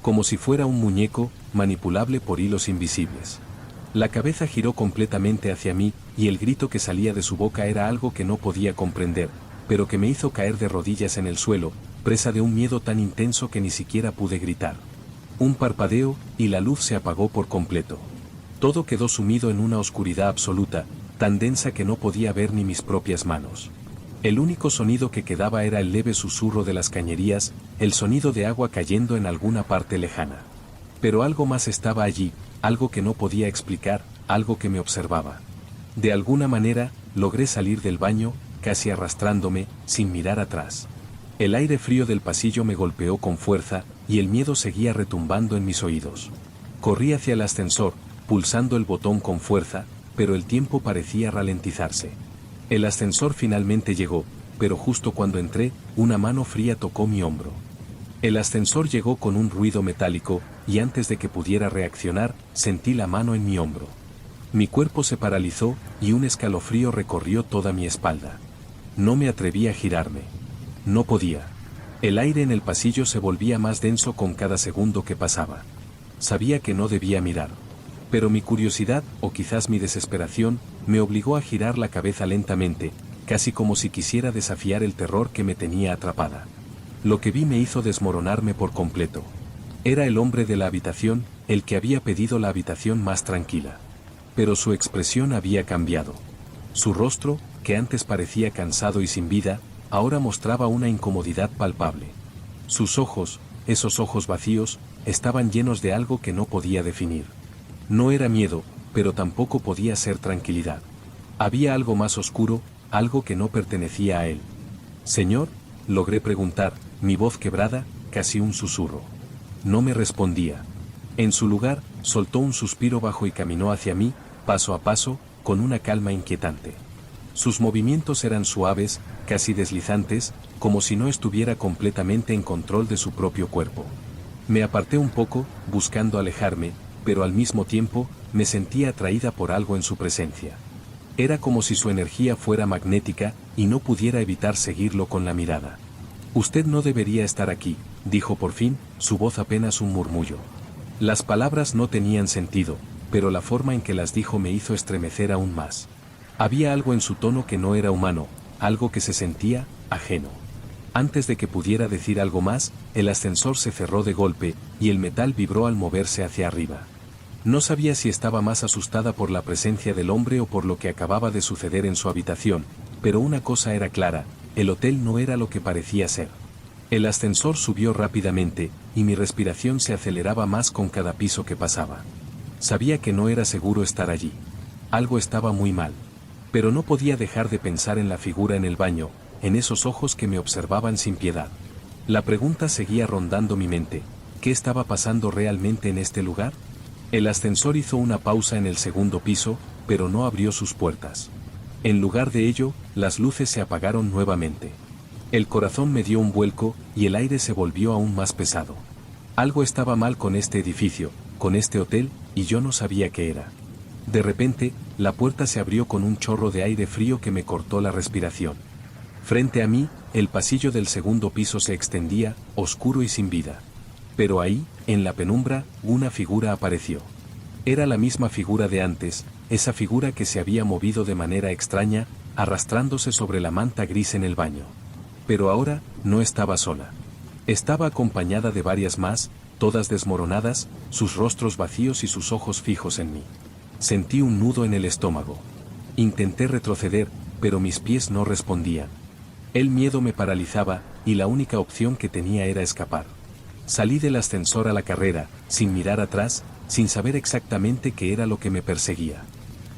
Como si fuera un muñeco, manipulable por hilos invisibles. La cabeza giró completamente hacia mí, y el grito que salía de su boca era algo que no podía comprender, pero que me hizo caer de rodillas en el suelo, presa de un miedo tan intenso que ni siquiera pude gritar. Un parpadeo, y la luz se apagó por completo. Todo quedó sumido en una oscuridad absoluta, tan densa que no podía ver ni mis propias manos. El único sonido que quedaba era el leve susurro de las cañerías, el sonido de agua cayendo en alguna parte lejana. Pero algo más estaba allí, algo que no podía explicar, algo que me observaba. De alguna manera, logré salir del baño, casi arrastrándome, sin mirar atrás. El aire frío del pasillo me golpeó con fuerza, y el miedo seguía retumbando en mis oídos. Corrí hacia el ascensor, pulsando el botón con fuerza, pero el tiempo parecía ralentizarse. El ascensor finalmente llegó, pero justo cuando entré, una mano fría tocó mi hombro. El ascensor llegó con un ruido metálico, y antes de que pudiera reaccionar, sentí la mano en mi hombro. Mi cuerpo se paralizó, y un escalofrío recorrió toda mi espalda. No me atreví a girarme. No podía. El aire en el pasillo se volvía más denso con cada segundo que pasaba. Sabía que no debía mirar. Pero mi curiosidad, o quizás mi desesperación, me obligó a girar la cabeza lentamente, casi como si quisiera desafiar el terror que me tenía atrapada. Lo que vi me hizo desmoronarme por completo. Era el hombre de la habitación, el que había pedido la habitación más tranquila. Pero su expresión había cambiado. Su rostro, que antes parecía cansado y sin vida, ahora mostraba una incomodidad palpable. Sus ojos, esos ojos vacíos, estaban llenos de algo que no podía definir. No era miedo, pero tampoco podía ser tranquilidad. Había algo más oscuro, algo que no pertenecía a él. «Señor», logré preguntar, mi voz quebrada, casi un susurro. No me respondía. En su lugar, soltó un suspiro bajo y caminó hacia mí, paso a paso, con una calma inquietante. Sus movimientos eran suaves, casi deslizantes, como si no estuviera completamente en control de su propio cuerpo. Me aparté un poco, buscando alejarme, pero al mismo tiempo, me sentía atraída por algo en su presencia. Era como si su energía fuera magnética, y no pudiera evitar seguirlo con la mirada. «Usted no debería estar aquí», dijo por fin, su voz apenas un murmullo. Las palabras no tenían sentido, pero la forma en que las dijo me hizo estremecer aún más. Había algo en su tono que no era humano, algo que se sentía ajeno. Antes de que pudiera decir algo más, el ascensor se cerró de golpe, y el metal vibró al moverse hacia arriba. No sabía si estaba más asustada por la presencia del hombre o por lo que acababa de suceder en su habitación, pero una cosa era clara, el hotel no era lo que parecía ser. El ascensor subió rápidamente, y mi respiración se aceleraba más con cada piso que pasaba. Sabía que no era seguro estar allí. Algo estaba muy mal. Pero no podía dejar de pensar en la figura en el baño, en esos ojos que me observaban sin piedad. La pregunta seguía rondando mi mente. ¿Qué estaba pasando realmente en este lugar? El ascensor hizo una pausa en el segundo piso, pero no abrió sus puertas. En lugar de ello, las luces se apagaron nuevamente. El corazón me dio un vuelco, y el aire se volvió aún más pesado. Algo estaba mal con este edificio, con este hotel, y yo no sabía qué era. De repente, la puerta se abrió con un chorro de aire frío que me cortó la respiración. Frente a mí, el pasillo del segundo piso se extendía, oscuro y sin vida. Pero ahí, en la penumbra, una figura apareció. Era la misma figura de antes, esa figura que se había movido de manera extraña, arrastrándose sobre la manta gris en el baño. Pero ahora, no estaba sola. Estaba acompañada de varias más, todas desmoronadas, sus rostros vacíos y sus ojos fijos en mí. Sentí un nudo en el estómago. Intenté retroceder, pero mis pies no respondían. El miedo me paralizaba, y la única opción que tenía era escapar. Salí del ascensor a la carrera, sin mirar atrás, sin saber exactamente qué era lo que me perseguía.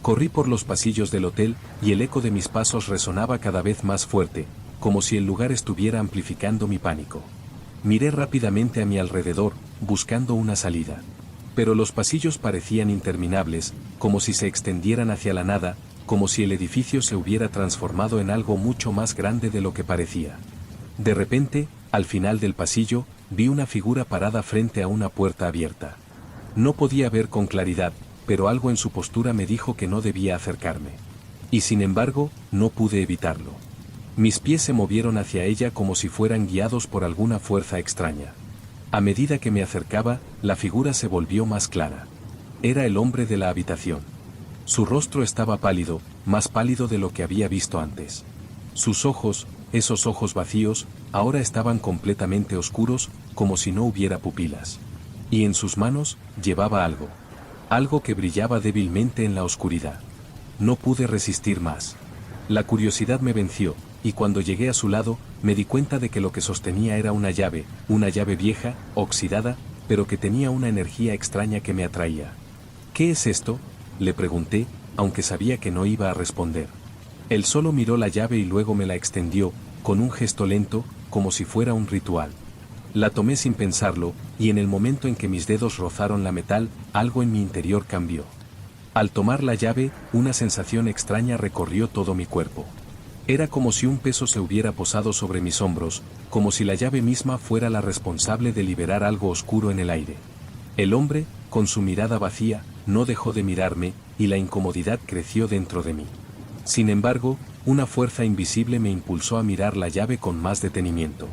Corrí por los pasillos del hotel, y el eco de mis pasos resonaba cada vez más fuerte, como si el lugar estuviera amplificando mi pánico. Miré rápidamente a mi alrededor, buscando una salida. Pero los pasillos parecían interminables, como si se extendieran hacia la nada, como si el edificio se hubiera transformado en algo mucho más grande de lo que parecía. De repente, al final del pasillo, vi una figura parada frente a una puerta abierta. No podía ver con claridad, pero algo en su postura me dijo que no debía acercarme. Y sin embargo, no pude evitarlo. Mis pies se movieron hacia ella como si fueran guiados por alguna fuerza extraña. A medida que me acercaba, la figura se volvió más clara. Era el hombre de la habitación. Su rostro estaba pálido, más pálido de lo que había visto antes. Sus ojos, esos ojos vacíos, ahora estaban completamente oscuros, como si no hubiera pupilas. Y en sus manos, llevaba algo. Algo que brillaba débilmente en la oscuridad. No pude resistir más. La curiosidad me venció, y cuando llegué a su lado, me di cuenta de que lo que sostenía era una llave vieja, oxidada, pero que tenía una energía extraña que me atraía. ¿Qué es esto?, le pregunté, aunque sabía que no iba a responder. Él solo miró la llave y luego me la extendió, con un gesto lento, como si fuera un ritual. La tomé sin pensarlo, y en el momento en que mis dedos rozaron la metal, algo en mi interior cambió. Al tomar la llave, una sensación extraña recorrió todo mi cuerpo. Era como si un peso se hubiera posado sobre mis hombros, como si la llave misma fuera la responsable de liberar algo oscuro en el aire. El hombre, con su mirada vacía, no dejó de mirarme, y la incomodidad creció dentro de mí. Sin embargo, una fuerza invisible me impulsó a mirar la llave con más detenimiento.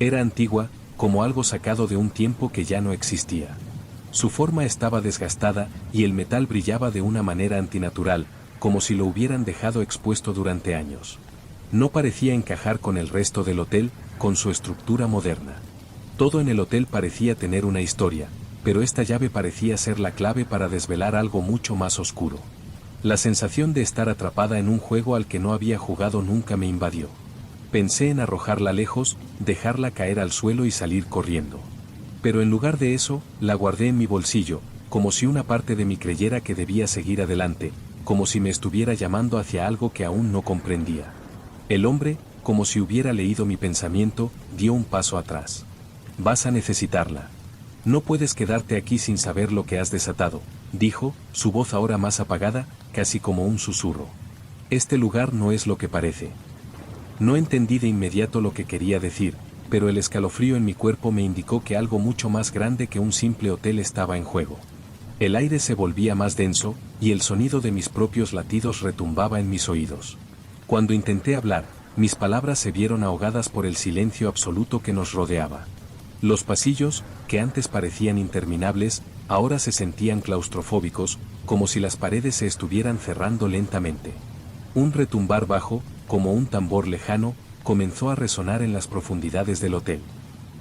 Era antigua, como algo sacado de un tiempo que ya no existía. Su forma estaba desgastada, y el metal brillaba de una manera antinatural, como si lo hubieran dejado expuesto durante años. No parecía encajar con el resto del hotel, con su estructura moderna. Todo en el hotel parecía tener una historia, pero esta llave parecía ser la clave para desvelar algo mucho más oscuro. La sensación de estar atrapada en un juego al que no había jugado nunca me invadió. Pensé en arrojarla lejos, dejarla caer al suelo y salir corriendo. Pero en lugar de eso, la guardé en mi bolsillo, como si una parte de mí creyera que debía seguir adelante, como si me estuviera llamando hacia algo que aún no comprendía. El hombre, como si hubiera leído mi pensamiento, dio un paso atrás. Vas a necesitarla. No puedes quedarte aquí sin saber lo que has desatado, dijo, su voz ahora más apagada, casi como un susurro. Este lugar no es lo que parece. No entendí de inmediato lo que quería decir, pero el escalofrío en mi cuerpo me indicó que algo mucho más grande que un simple hotel estaba en juego. El aire se volvía más denso, y el sonido de mis propios latidos retumbaba en mis oídos. Cuando intenté hablar, mis palabras se vieron ahogadas por el silencio absoluto que nos rodeaba. Los pasillos, que antes parecían interminables, ahora se sentían claustrofóbicos, como si las paredes se estuvieran cerrando lentamente. Un retumbar bajo, como un tambor lejano, comenzó a resonar en las profundidades del hotel.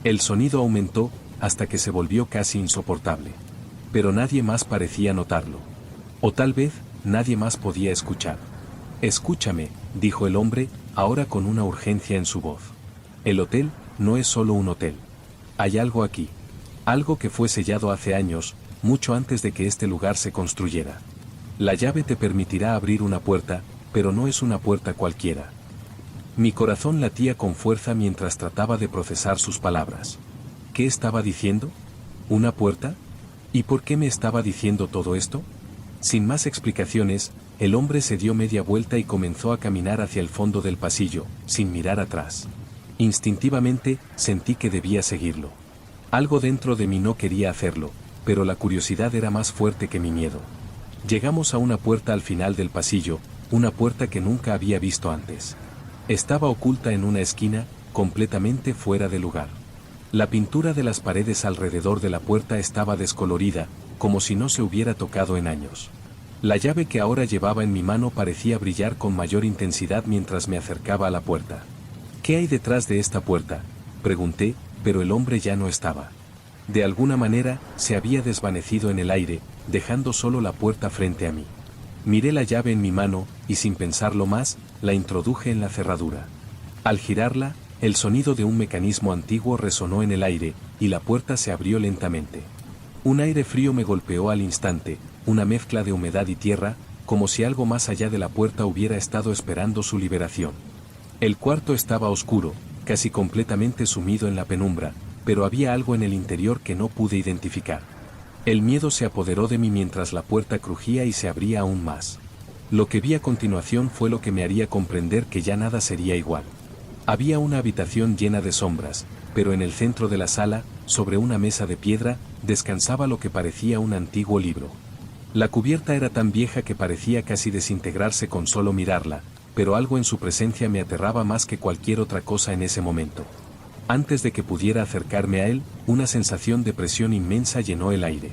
El sonido aumentó, hasta que se volvió casi insoportable. Pero nadie más parecía notarlo. O tal vez, nadie más podía escuchar. Escúchame, dijo el hombre, ahora con una urgencia en su voz. El hotel, no es solo un hotel. Hay algo aquí. Algo que fue sellado hace años, mucho antes de que este lugar se construyera. La llave te permitirá abrir una puerta, pero no es una puerta cualquiera. Mi corazón latía con fuerza mientras trataba de procesar sus palabras. ¿Qué estaba diciendo? ¿Una puerta? ¿Y por qué me estaba diciendo todo esto? Sin más explicaciones, el hombre se dio media vuelta y comenzó a caminar hacia el fondo del pasillo, sin mirar atrás. Instintivamente, sentí que debía seguirlo. Algo dentro de mí no quería hacerlo, pero la curiosidad era más fuerte que mi miedo. Llegamos a una puerta al final del pasillo, una puerta que nunca había visto antes. Estaba oculta en una esquina, completamente fuera de lugar. La pintura de las paredes alrededor de la puerta estaba descolorida, como si no se hubiera tocado en años. La llave que ahora llevaba en mi mano parecía brillar con mayor intensidad mientras me acercaba a la puerta. ¿Qué hay detrás de esta puerta?, pregunté, pero el hombre ya no estaba. De alguna manera, se había desvanecido en el aire, dejando solo la puerta frente a mí. Miré la llave en mi mano, y sin pensarlo más, la introduje en la cerradura. Al girarla, el sonido de un mecanismo antiguo resonó en el aire, y la puerta se abrió lentamente. Un aire frío me golpeó al instante, una mezcla de humedad y tierra, como si algo más allá de la puerta hubiera estado esperando su liberación. El cuarto estaba oscuro, casi completamente sumido en la penumbra, pero había algo en el interior que no pude identificar. El miedo se apoderó de mí mientras la puerta crujía y se abría aún más. Lo que vi a continuación fue lo que me haría comprender que ya nada sería igual. Había una habitación llena de sombras, pero en el centro de la sala, sobre una mesa de piedra, descansaba lo que parecía un antiguo libro. La cubierta era tan vieja que parecía casi desintegrarse con solo mirarla, pero algo en su presencia me aterraba más que cualquier otra cosa en ese momento. Antes de que pudiera acercarme a él, una sensación de presión inmensa llenó el aire.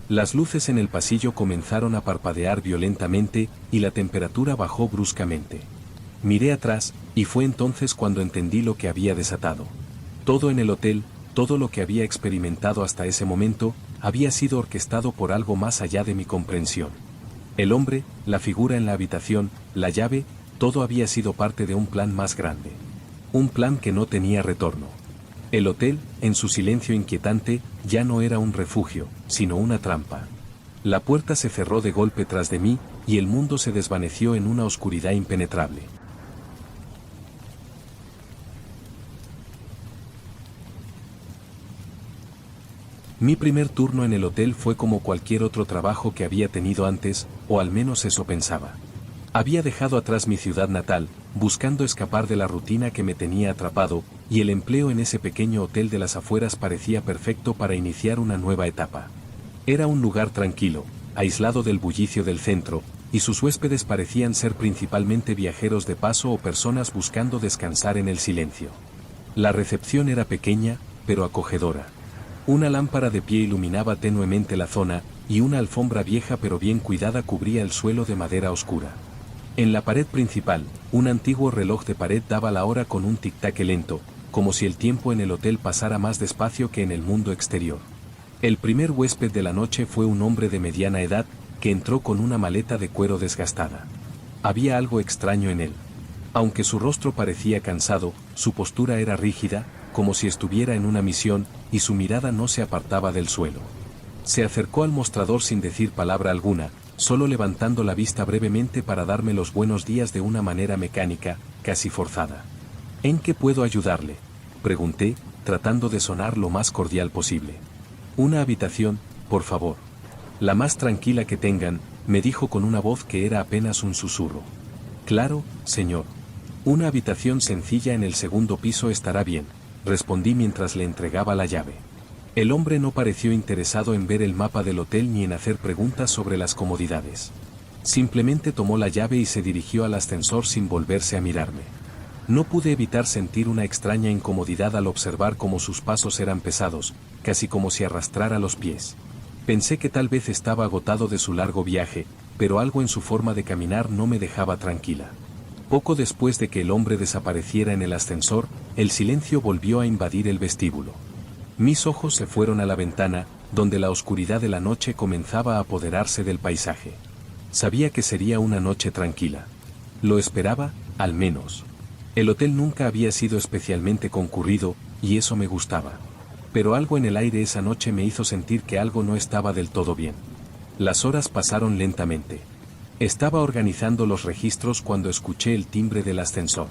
Las luces en el pasillo comenzaron a parpadear violentamente, y la temperatura bajó bruscamente. Miré atrás, y fue entonces cuando entendí lo que había desatado. Todo en el hotel, todo lo que había experimentado hasta ese momento, había sido orquestado por algo más allá de mi comprensión. El hombre, la figura en la habitación, la llave, todo había sido parte de un plan más grande. Un plan que no tenía retorno. El hotel, en su silencio inquietante, ya no era un refugio, sino una trampa. La puerta se cerró de golpe tras de mí, y el mundo se desvaneció en una oscuridad impenetrable. Mi primer turno en el hotel fue como cualquier otro trabajo que había tenido antes, o al menos eso pensaba. Había dejado atrás mi ciudad natal, buscando escapar de la rutina que me tenía atrapado, y el empleo en ese pequeño hotel de las afueras parecía perfecto para iniciar una nueva etapa. Era un lugar tranquilo, aislado del bullicio del centro, y sus huéspedes parecían ser principalmente viajeros de paso o personas buscando descansar en el silencio. La recepción era pequeña, pero acogedora. Una lámpara de pie iluminaba tenuemente la zona, y una alfombra vieja pero bien cuidada cubría el suelo de madera oscura. En la pared principal, un antiguo reloj de pared daba la hora con un tic-tac lento, como si el tiempo en el hotel pasara más despacio que en el mundo exterior. El primer huésped de la noche fue un hombre de mediana edad, que entró con una maleta de cuero desgastada. Había algo extraño en él. Aunque su rostro parecía cansado, su postura era rígida, como si estuviera en una misión, y su mirada no se apartaba del suelo. Se acercó al mostrador sin decir palabra alguna, solo levantando la vista brevemente para darme los buenos días de una manera mecánica, casi forzada. ¿En qué puedo ayudarle?, pregunté, tratando de sonar lo más cordial posible. Una habitación, por favor. La más tranquila que tengan, me dijo con una voz que era apenas un susurro. Claro, señor. Una habitación sencilla en el segundo piso estará bien, respondí mientras le entregaba la llave. El hombre no pareció interesado en ver el mapa del hotel ni en hacer preguntas sobre las comodidades. Simplemente tomó la llave y se dirigió al ascensor sin volverse a mirarme. No pude evitar sentir una extraña incomodidad al observar cómo sus pasos eran pesados, casi como si arrastrara los pies. Pensé que tal vez estaba agotado de su largo viaje, pero algo en su forma de caminar no me dejaba tranquila. Poco después de que el hombre desapareciera en el ascensor, el silencio volvió a invadir el vestíbulo. Mis ojos se fueron a la ventana, donde la oscuridad de la noche comenzaba a apoderarse del paisaje. Sabía que sería una noche tranquila. Lo esperaba, al menos. El hotel nunca había sido especialmente concurrido, y eso me gustaba. Pero algo en el aire esa noche me hizo sentir que algo no estaba del todo bien. Las horas pasaron lentamente. Estaba organizando los registros cuando escuché el timbre del ascensor.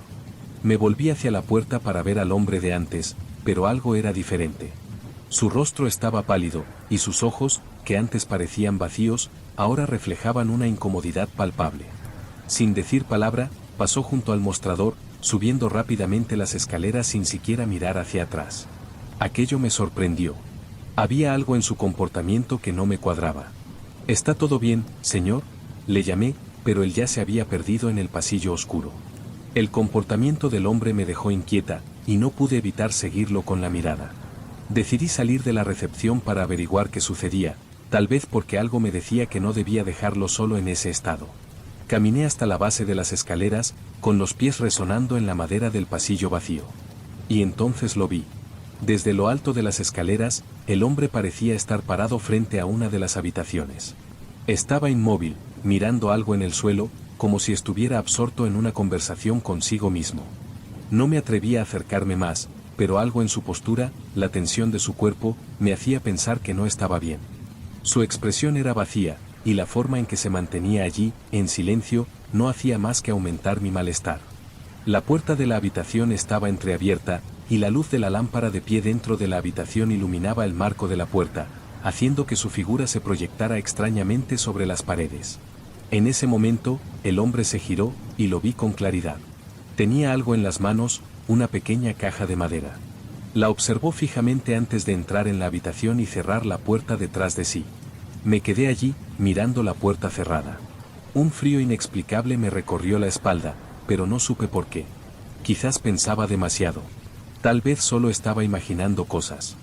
Me volví hacia la puerta para ver al hombre de antes, pero algo era diferente. Su rostro estaba pálido, y sus ojos, que antes parecían vacíos, ahora reflejaban una incomodidad palpable. Sin decir palabra, pasó junto al mostrador, subiendo rápidamente las escaleras sin siquiera mirar hacia atrás. Aquello me sorprendió. Había algo en su comportamiento que no me cuadraba. ¿Está todo bien, señor?, le llamé, pero él ya se había perdido en el pasillo oscuro. El comportamiento del hombre me dejó inquieta, y no pude evitar seguirlo con la mirada. Decidí salir de la recepción para averiguar qué sucedía, tal vez porque algo me decía que no debía dejarlo solo en ese estado. Caminé hasta la base de las escaleras, con los pies resonando en la madera del pasillo vacío. Y entonces lo vi. Desde lo alto de las escaleras, el hombre parecía estar parado frente a una de las habitaciones. Estaba inmóvil, mirando algo en el suelo, como si estuviera absorto en una conversación consigo mismo. No me atrevía a acercarme más, pero algo en su postura, la tensión de su cuerpo, me hacía pensar que no estaba bien. Su expresión era vacía, y la forma en que se mantenía allí, en silencio, no hacía más que aumentar mi malestar. La puerta de la habitación estaba entreabierta, y la luz de la lámpara de pie dentro de la habitación iluminaba el marco de la puerta, haciendo que su figura se proyectara extrañamente sobre las paredes. En ese momento, el hombre se giró, y lo vi con claridad. Tenía algo en las manos, una pequeña caja de madera. La observó fijamente antes de entrar en la habitación y cerrar la puerta detrás de sí. Me quedé allí, mirando la puerta cerrada. Un frío inexplicable me recorrió la espalda, pero no supe por qué. Quizás pensaba demasiado. Tal vez solo estaba imaginando cosas.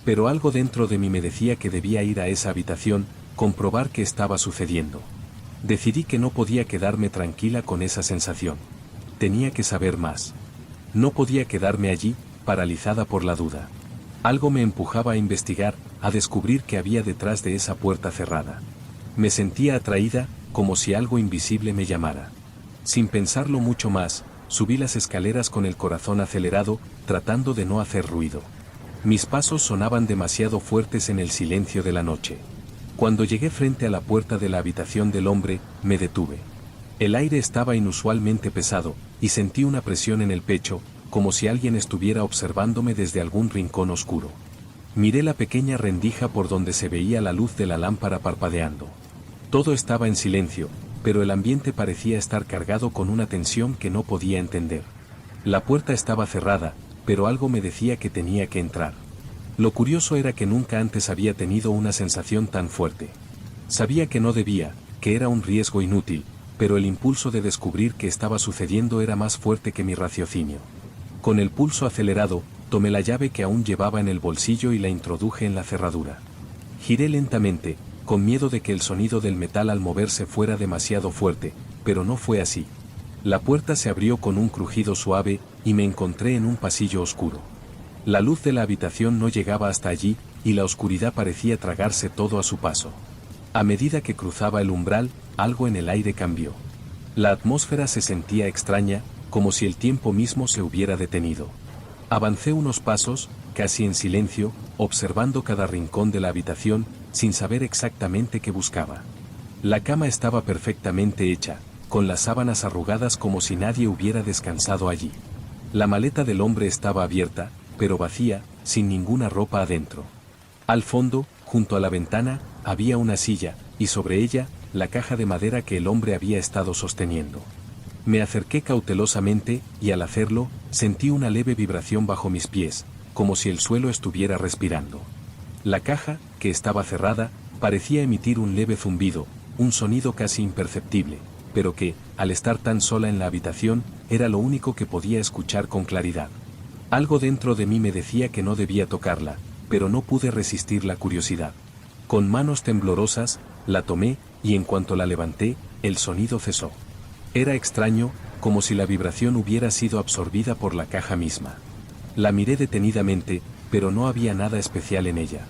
Pero algo dentro de mí me decía que debía ir a esa habitación, comprobar qué estaba sucediendo. Decidí que no podía quedarme tranquila con esa sensación. Tenía que saber más. No podía quedarme allí, paralizada por la duda. Algo me empujaba a investigar, a descubrir qué había detrás de esa puerta cerrada. Me sentía atraída, como si algo invisible me llamara. Sin pensarlo mucho más, subí las escaleras con el corazón acelerado, tratando de no hacer ruido. Mis pasos sonaban demasiado fuertes en el silencio de la noche. Cuando llegué frente a la puerta de la habitación del hombre, me detuve. El aire estaba inusualmente pesado, y sentí una presión en el pecho, como si alguien estuviera observándome desde algún rincón oscuro. Miré la pequeña rendija por donde se veía la luz de la lámpara parpadeando. Todo estaba en silencio, pero el ambiente parecía estar cargado con una tensión que no podía entender. La puerta estaba cerrada, pero algo me decía que tenía que entrar. Lo curioso era que nunca antes había tenido una sensación tan fuerte. Sabía que no debía, que era un riesgo inútil, pero el impulso de descubrir qué estaba sucediendo era más fuerte que mi raciocinio. Con el pulso acelerado, tomé la llave que aún llevaba en el bolsillo y la introduje en la cerradura. Giré lentamente, con miedo de que el sonido del metal al moverse fuera demasiado fuerte, pero no fue así. La puerta se abrió con un crujido suave, y me encontré en un pasillo oscuro. La luz de la habitación no llegaba hasta allí, y la oscuridad parecía tragarse todo a su paso. A medida que cruzaba el umbral, algo en el aire cambió. La atmósfera se sentía extraña, como si el tiempo mismo se hubiera detenido. Avancé unos pasos, casi en silencio, observando cada rincón de la habitación, sin saber exactamente qué buscaba. La cama estaba perfectamente hecha, con las sábanas arrugadas como si nadie hubiera descansado allí. La maleta del hombre estaba abierta, pero vacía, sin ninguna ropa adentro. Al fondo, junto a la ventana, había una silla, y sobre ella, la caja de madera que el hombre había estado sosteniendo. Me acerqué cautelosamente, y al hacerlo, sentí una leve vibración bajo mis pies, como si el suelo estuviera respirando. La caja, que estaba cerrada, parecía emitir un leve zumbido, un sonido casi imperceptible, pero que, al estar tan sola en la habitación, era lo único que podía escuchar con claridad. Algo dentro de mí me decía que no debía tocarla, pero no pude resistir la curiosidad. Con manos temblorosas, la tomé, y en cuanto la levanté, el sonido cesó. Era extraño, como si la vibración hubiera sido absorbida por la caja misma. La miré detenidamente, pero no había nada especial en ella.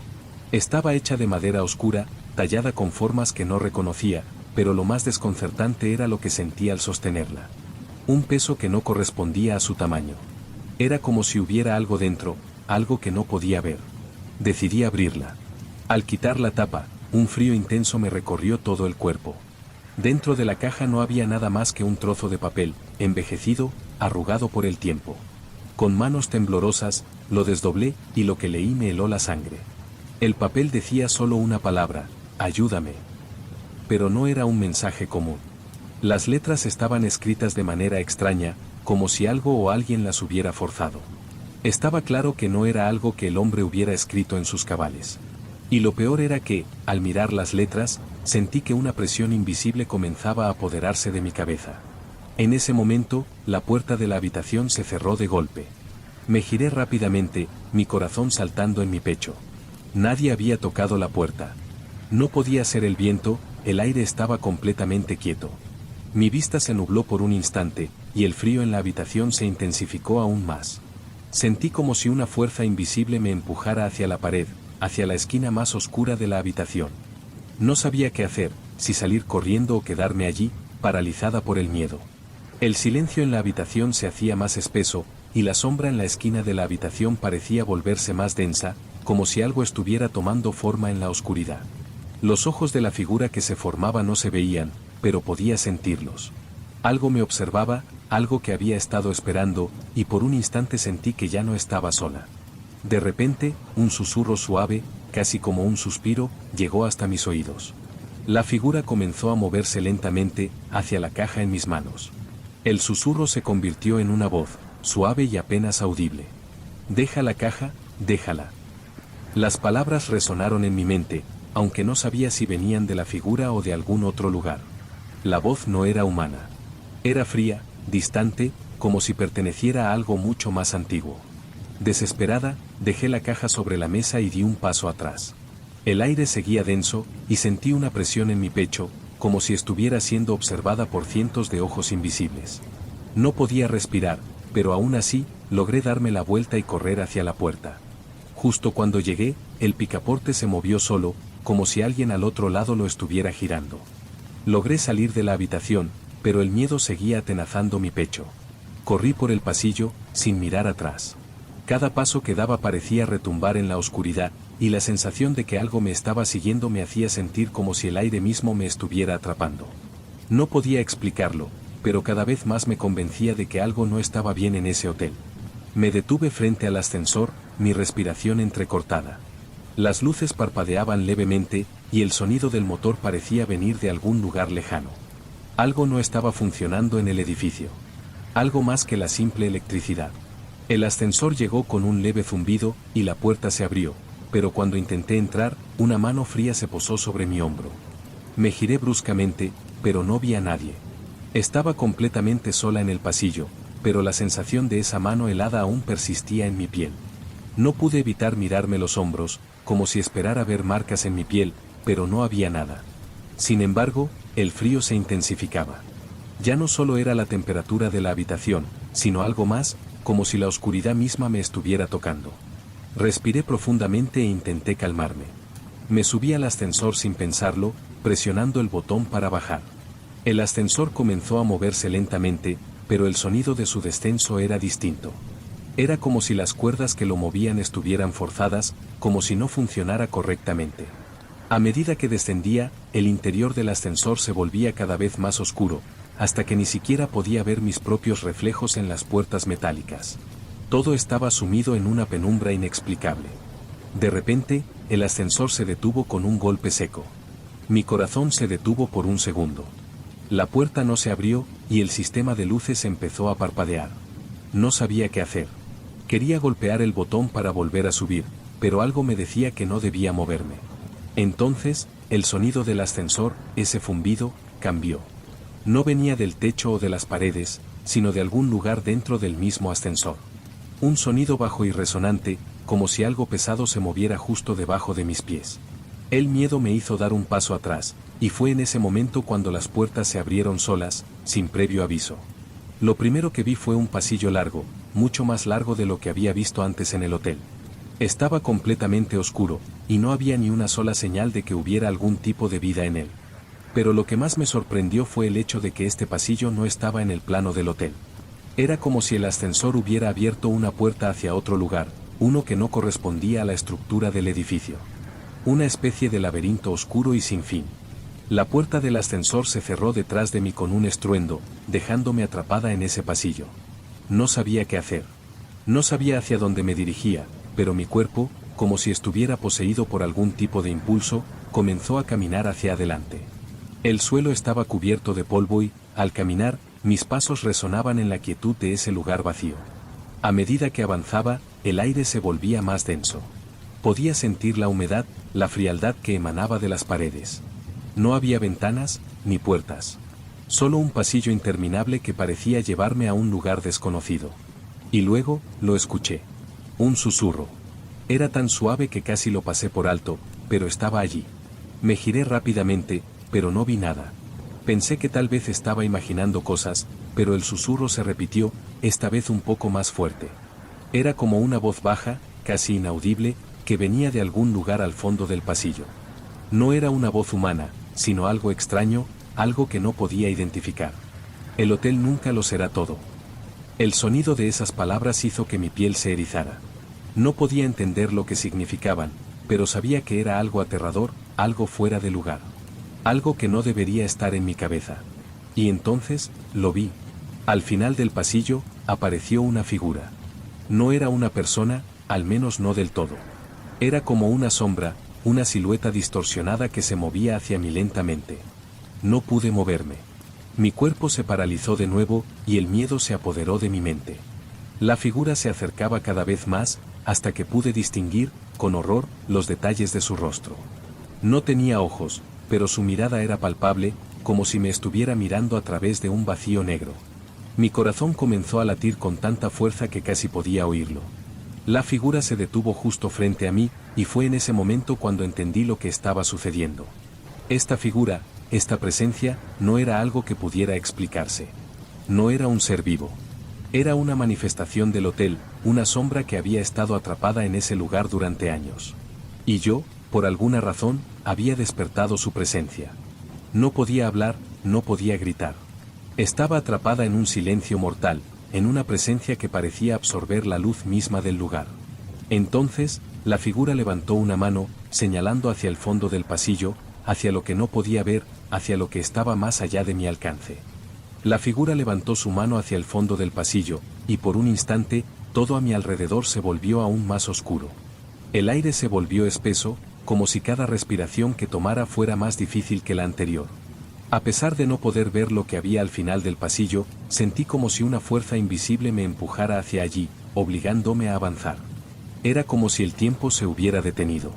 Estaba hecha de madera oscura, tallada con formas que no reconocía, pero lo más desconcertante era lo que sentía al sostenerla. Un peso que no correspondía a su tamaño. Era como si hubiera algo dentro, algo que no podía ver. Decidí abrirla. Al quitar la tapa, un frío intenso me recorrió todo el cuerpo. Dentro de la caja no había nada más que un trozo de papel, envejecido, arrugado por el tiempo. Con manos temblorosas, lo desdoblé, y lo que leí me heló la sangre. El papel decía solo una palabra: ayúdame. Pero no era un mensaje común. Las letras estaban escritas de manera extraña, como si algo o alguien las hubiera forzado. Estaba claro que no era algo que el hombre hubiera escrito en sus cabales. Y lo peor era que, al mirar las letras, sentí que una presión invisible comenzaba a apoderarse de mi cabeza. En ese momento, la puerta de la habitación se cerró de golpe. Me giré rápidamente, mi corazón saltando en mi pecho. Nadie había tocado la puerta. No podía ser el viento, el aire estaba completamente quieto. Mi vista se nubló por un instante, y el frío en la habitación se intensificó aún más. Sentí como si una fuerza invisible me empujara hacia la pared, hacia la esquina más oscura de la habitación. No sabía qué hacer, si salir corriendo o quedarme allí, paralizada por el miedo. El silencio en la habitación se hacía más espeso, y la sombra en la esquina de la habitación parecía volverse más densa, como si algo estuviera tomando forma en la oscuridad. Los ojos de la figura que se formaba no se veían, pero podía sentirlos. Algo me observaba, algo que había estado esperando, y por un instante sentí que ya no estaba sola. De repente, un susurro suave, casi como un suspiro, llegó hasta mis oídos. La figura comenzó a moverse lentamente, hacia la caja en mis manos. El susurro se convirtió en una voz, suave y apenas audible. Deja la caja, déjala. Las palabras resonaron en mi mente, aunque no sabía si venían de la figura o de algún otro lugar. La voz no era humana. Era fría, distante, como si perteneciera a algo mucho más antiguo. Desesperada, dejé la caja sobre la mesa y di un paso atrás. El aire seguía denso, y sentí una presión en mi pecho, como si estuviera siendo observada por cientos de ojos invisibles. No podía respirar, pero aún así, logré darme la vuelta y correr hacia la puerta. Justo cuando llegué, el picaporte se movió solo, como si alguien al otro lado lo estuviera girando. Logré salir de la habitación, pero el miedo seguía atenazando mi pecho. Corrí por el pasillo, sin mirar atrás. Cada paso que daba parecía retumbar en la oscuridad, y la sensación de que algo me estaba siguiendo me hacía sentir como si el aire mismo me estuviera atrapando. No podía explicarlo, pero cada vez más me convencía de que algo no estaba bien en ese hotel. Me detuve frente al ascensor, mi respiración entrecortada. Las luces parpadeaban levemente, y el sonido del motor parecía venir de algún lugar lejano. Algo no estaba funcionando en el edificio. Algo más que la simple electricidad. El ascensor llegó con un leve zumbido, y la puerta se abrió, pero cuando intenté entrar, una mano fría se posó sobre mi hombro. Me giré bruscamente, pero no vi a nadie. Estaba completamente sola en el pasillo, pero la sensación de esa mano helada aún persistía en mi piel. No pude evitar mirarme los hombros, como si esperara ver marcas en mi piel, pero no había nada. Sin embargo, el frío se intensificaba. Ya no solo era la temperatura de la habitación, sino algo más, como si la oscuridad misma me estuviera tocando. Respiré profundamente e intenté calmarme. Me subí al ascensor sin pensarlo, presionando el botón para bajar. El ascensor comenzó a moverse lentamente, pero el sonido de su descenso era distinto. Era como si las cuerdas que lo movían estuvieran forzadas, como si no funcionara correctamente. A medida que descendía, el interior del ascensor se volvía cada vez más oscuro, hasta que ni siquiera podía ver mis propios reflejos en las puertas metálicas. Todo estaba sumido en una penumbra inexplicable. De repente, el ascensor se detuvo con un golpe seco. Mi corazón se detuvo por un segundo. La puerta no se abrió, y el sistema de luces empezó a parpadear. No sabía qué hacer. Quería golpear el botón para volver a subir, pero algo me decía que no debía moverme. Entonces, el sonido del ascensor, ese zumbido, cambió. No venía del techo o de las paredes, sino de algún lugar dentro del mismo ascensor. Un sonido bajo y resonante, como si algo pesado se moviera justo debajo de mis pies. El miedo me hizo dar un paso atrás, y fue en ese momento cuando las puertas se abrieron solas, sin previo aviso. Lo primero que vi fue un pasillo largo, mucho más largo de lo que había visto antes en el hotel. Estaba completamente oscuro, y no había ni una sola señal de que hubiera algún tipo de vida en él. Pero lo que más me sorprendió fue el hecho de que este pasillo no estaba en el plano del hotel. Era como si el ascensor hubiera abierto una puerta hacia otro lugar, uno que no correspondía a la estructura del edificio. Una especie de laberinto oscuro y sin fin. La puerta del ascensor se cerró detrás de mí con un estruendo, dejándome atrapada en ese pasillo. No sabía qué hacer. No sabía hacia dónde me dirigía, pero mi cuerpo, como si estuviera poseído por algún tipo de impulso, comenzó a caminar hacia adelante. El suelo estaba cubierto de polvo y, al caminar, mis pasos resonaban en la quietud de ese lugar vacío. A medida que avanzaba, el aire se volvía más denso. Podía sentir la humedad, la frialdad que emanaba de las paredes. No había ventanas, ni puertas. Solo un pasillo interminable que parecía llevarme a un lugar desconocido. Y luego, lo escuché. Un susurro. Era tan suave que casi lo pasé por alto, pero estaba allí. Me giré rápidamente, pero no vi nada. Pensé que tal vez estaba imaginando cosas, pero el susurro se repitió, esta vez un poco más fuerte. Era como una voz baja, casi inaudible, que venía de algún lugar al fondo del pasillo. No era una voz humana, sino algo extraño, algo que no podía identificar. El hotel nunca lo será todo. El sonido de esas palabras hizo que mi piel se erizara. No podía entender lo que significaban, pero sabía que era algo aterrador, algo fuera de lugar. Algo que no debería estar en mi cabeza. Y entonces, lo vi. Al final del pasillo, apareció una figura. No era una persona, al menos no del todo. Era como una sombra, una silueta distorsionada que se movía hacia mí lentamente. No pude moverme. Mi cuerpo se paralizó de nuevo, y el miedo se apoderó de mi mente. La figura se acercaba cada vez más, hasta que pude distinguir, con horror, los detalles de su rostro. No tenía ojos, pero su mirada era palpable, como si me estuviera mirando a través de un vacío negro. Mi corazón comenzó a latir con tanta fuerza que casi podía oírlo. La figura se detuvo justo frente a mí, y fue en ese momento cuando entendí lo que estaba sucediendo. Esta figura, esta presencia, no era algo que pudiera explicarse. No era un ser vivo. Era una manifestación del hotel, una sombra que había estado atrapada en ese lugar durante años. Y yo, por alguna razón, había despertado su presencia. No podía hablar, no podía gritar. Estaba atrapada en un silencio mortal, en una presencia que parecía absorber la luz misma del lugar. Entonces, la figura levantó una mano, señalando hacia el fondo del pasillo, hacia lo que no podía ver, hacia lo que estaba más allá de mi alcance. La figura levantó su mano hacia el fondo del pasillo, y por un instante, todo a mi alrededor se volvió aún más oscuro. El aire se volvió espeso, como si cada respiración que tomara fuera más difícil que la anterior. A pesar de no poder ver lo que había al final del pasillo, sentí como si una fuerza invisible me empujara hacia allí, obligándome a avanzar. Era como si el tiempo se hubiera detenido.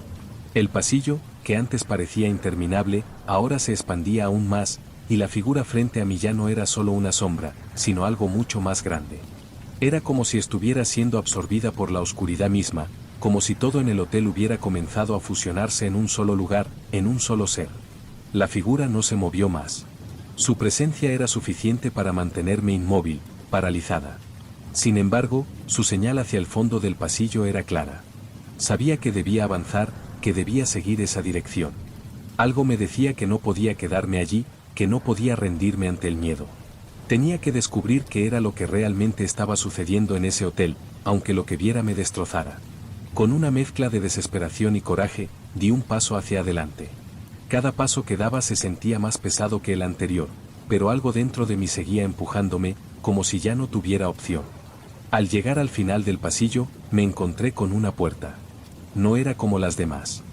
El pasillo, que antes parecía interminable, ahora se expandía aún más, y la figura frente a mí ya no era solo una sombra, sino algo mucho más grande. Era como si estuviera siendo absorbida por la oscuridad misma, como si todo en el hotel hubiera comenzado a fusionarse en un solo lugar, en un solo ser. La figura no se movió más. Su presencia era suficiente para mantenerme inmóvil, paralizada. Sin embargo, su señal hacia el fondo del pasillo era clara. Sabía que debía avanzar, que debía seguir esa dirección. Algo me decía que no podía quedarme allí, que no podía rendirme ante el miedo. Tenía que descubrir qué era lo que realmente estaba sucediendo en ese hotel, aunque lo que viera me destrozara. Con una mezcla de desesperación y coraje, di un paso hacia adelante. Cada paso que daba se sentía más pesado que el anterior, pero algo dentro de mí seguía empujándome, como si ya no tuviera opción. Al llegar al final del pasillo, me encontré con una puerta. No era como las demás.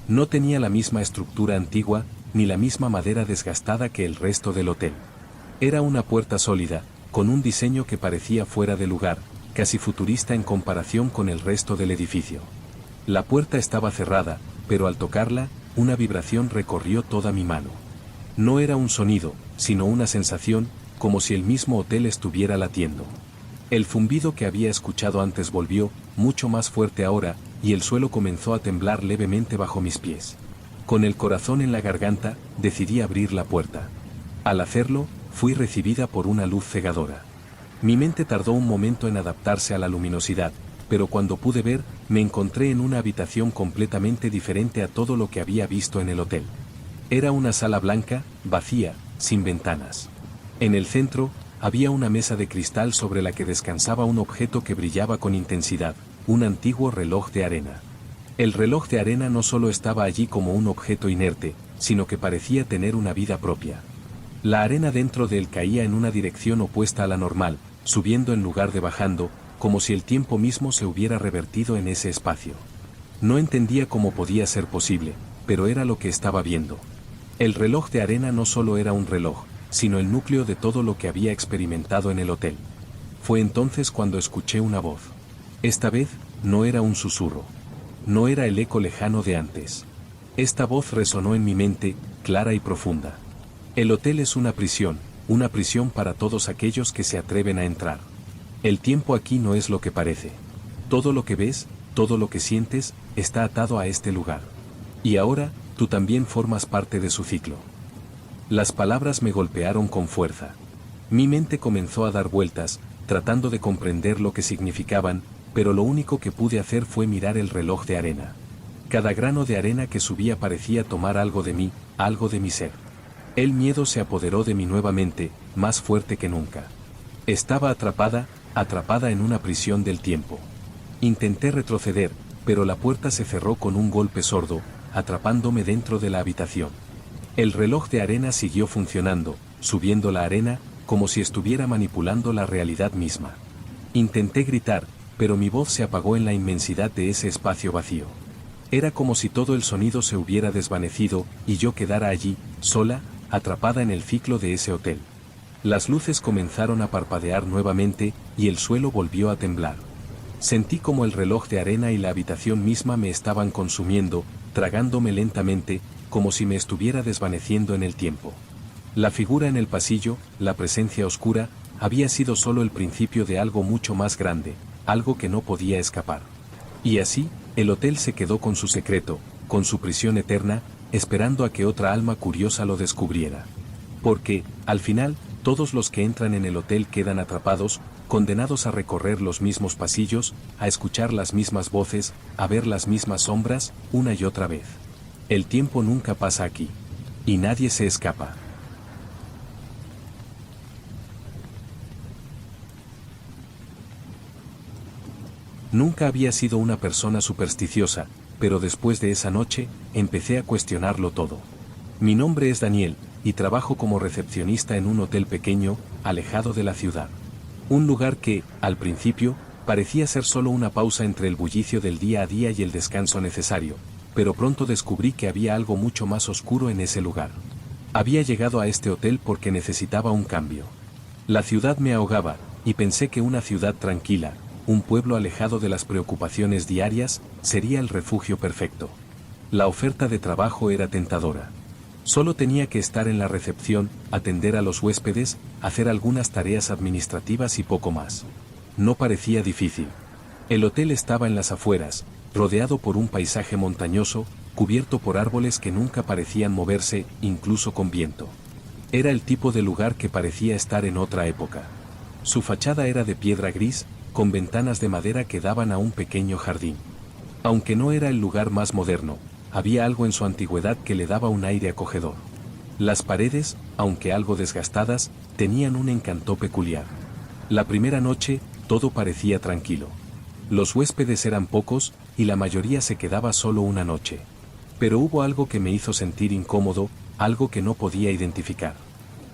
No tenía la misma estructura antigua, ni la misma madera desgastada que el resto del hotel. Era una puerta sólida, con un diseño que parecía fuera de lugar, casi futurista en comparación con el resto del edificio. La puerta estaba cerrada, pero al tocarla, una vibración recorrió toda mi mano. No era un sonido, sino una sensación, como si el mismo hotel estuviera latiendo. El zumbido que había escuchado antes volvió, mucho más fuerte ahora, y el suelo comenzó a temblar levemente bajo mis pies. Con el corazón en la garganta, decidí abrir la puerta. Al hacerlo, fui recibida por una luz cegadora. Mi mente tardó un momento en adaptarse a la luminosidad, pero cuando pude ver, me encontré en una habitación completamente diferente a todo lo que había visto en el hotel. Era una sala blanca, vacía, sin ventanas. En el centro, había una mesa de cristal sobre la que descansaba un objeto que brillaba con intensidad, un antiguo reloj de arena. El reloj de arena no solo estaba allí como un objeto inerte, sino que parecía tener una vida propia. La arena dentro de él caía en una dirección opuesta a la normal, subiendo en lugar de bajando, como si el tiempo mismo se hubiera revertido en ese espacio. No entendía cómo podía ser posible, pero era lo que estaba viendo. El reloj de arena no solo era un reloj, sino el núcleo de todo lo que había experimentado en el hotel. Fue entonces cuando escuché una voz. Esta vez, no era un susurro. No era el eco lejano de antes. Esta voz resonó en mi mente, clara y profunda. El hotel es una prisión para todos aquellos que se atreven a entrar. El tiempo aquí no es lo que parece. Todo lo que ves, todo lo que sientes, está atado a este lugar. Y ahora, tú también formas parte de su ciclo. Las palabras me golpearon con fuerza. Mi mente comenzó a dar vueltas, tratando de comprender lo que significaban, pero lo único que pude hacer fue mirar el reloj de arena. Cada grano de arena que subía parecía tomar algo de mí, algo de mi ser. El miedo se apoderó de mí nuevamente, más fuerte que nunca. Estaba atrapada en una prisión del tiempo. Intenté retroceder, pero la puerta se cerró con un golpe sordo, atrapándome dentro de la habitación. El reloj de arena siguió funcionando, subiendo la arena, como si estuviera manipulando la realidad misma. Intenté gritar, pero mi voz se apagó en la inmensidad de ese espacio vacío. Era como si todo el sonido se hubiera desvanecido, y yo quedara allí, sola, atrapada en el ciclo de ese hotel. Las luces comenzaron a parpadear nuevamente, y el suelo volvió a temblar. Sentí como el reloj de arena y la habitación misma me estaban consumiendo, tragándome lentamente, como si me estuviera desvaneciendo en el tiempo. La figura en el pasillo, la presencia oscura, había sido solo el principio de algo mucho más grande, algo que no podía escapar. Y así, el hotel se quedó con su secreto, con su prisión eterna, esperando a que otra alma curiosa lo descubriera. Porque, al final, todos los que entran en el hotel quedan atrapados, condenados a recorrer los mismos pasillos, a escuchar las mismas voces, a ver las mismas sombras, una y otra vez. El tiempo nunca pasa aquí. Y nadie se escapa. Nunca había sido una persona supersticiosa, pero después de esa noche, empecé a cuestionarlo todo. Mi nombre es Daniel, y trabajo como recepcionista en un hotel pequeño, alejado de la ciudad. Un lugar que, al principio, parecía ser solo una pausa entre el bullicio del día a día y el descanso necesario, pero pronto descubrí que había algo mucho más oscuro en ese lugar. Había llegado a este hotel porque necesitaba un cambio. La ciudad me ahogaba, y pensé que una ciudad tranquila, un pueblo alejado de las preocupaciones diarias, sería el refugio perfecto. La oferta de trabajo era tentadora. Solo tenía que estar en la recepción, atender a los huéspedes, hacer algunas tareas administrativas y poco más. No parecía difícil. El hotel estaba en las afueras, rodeado por un paisaje montañoso, cubierto por árboles que nunca parecían moverse, incluso con viento. Era el tipo de lugar que parecía estar en otra época. Su fachada era de piedra gris, con ventanas de madera que daban a un pequeño jardín. Aunque no era el lugar más moderno, había algo en su antigüedad que le daba un aire acogedor. Las paredes, aunque algo desgastadas, tenían un encanto peculiar. La primera noche, todo parecía tranquilo. Los huéspedes eran pocos, y la mayoría se quedaba solo una noche. Pero hubo algo que me hizo sentir incómodo, algo que no podía identificar.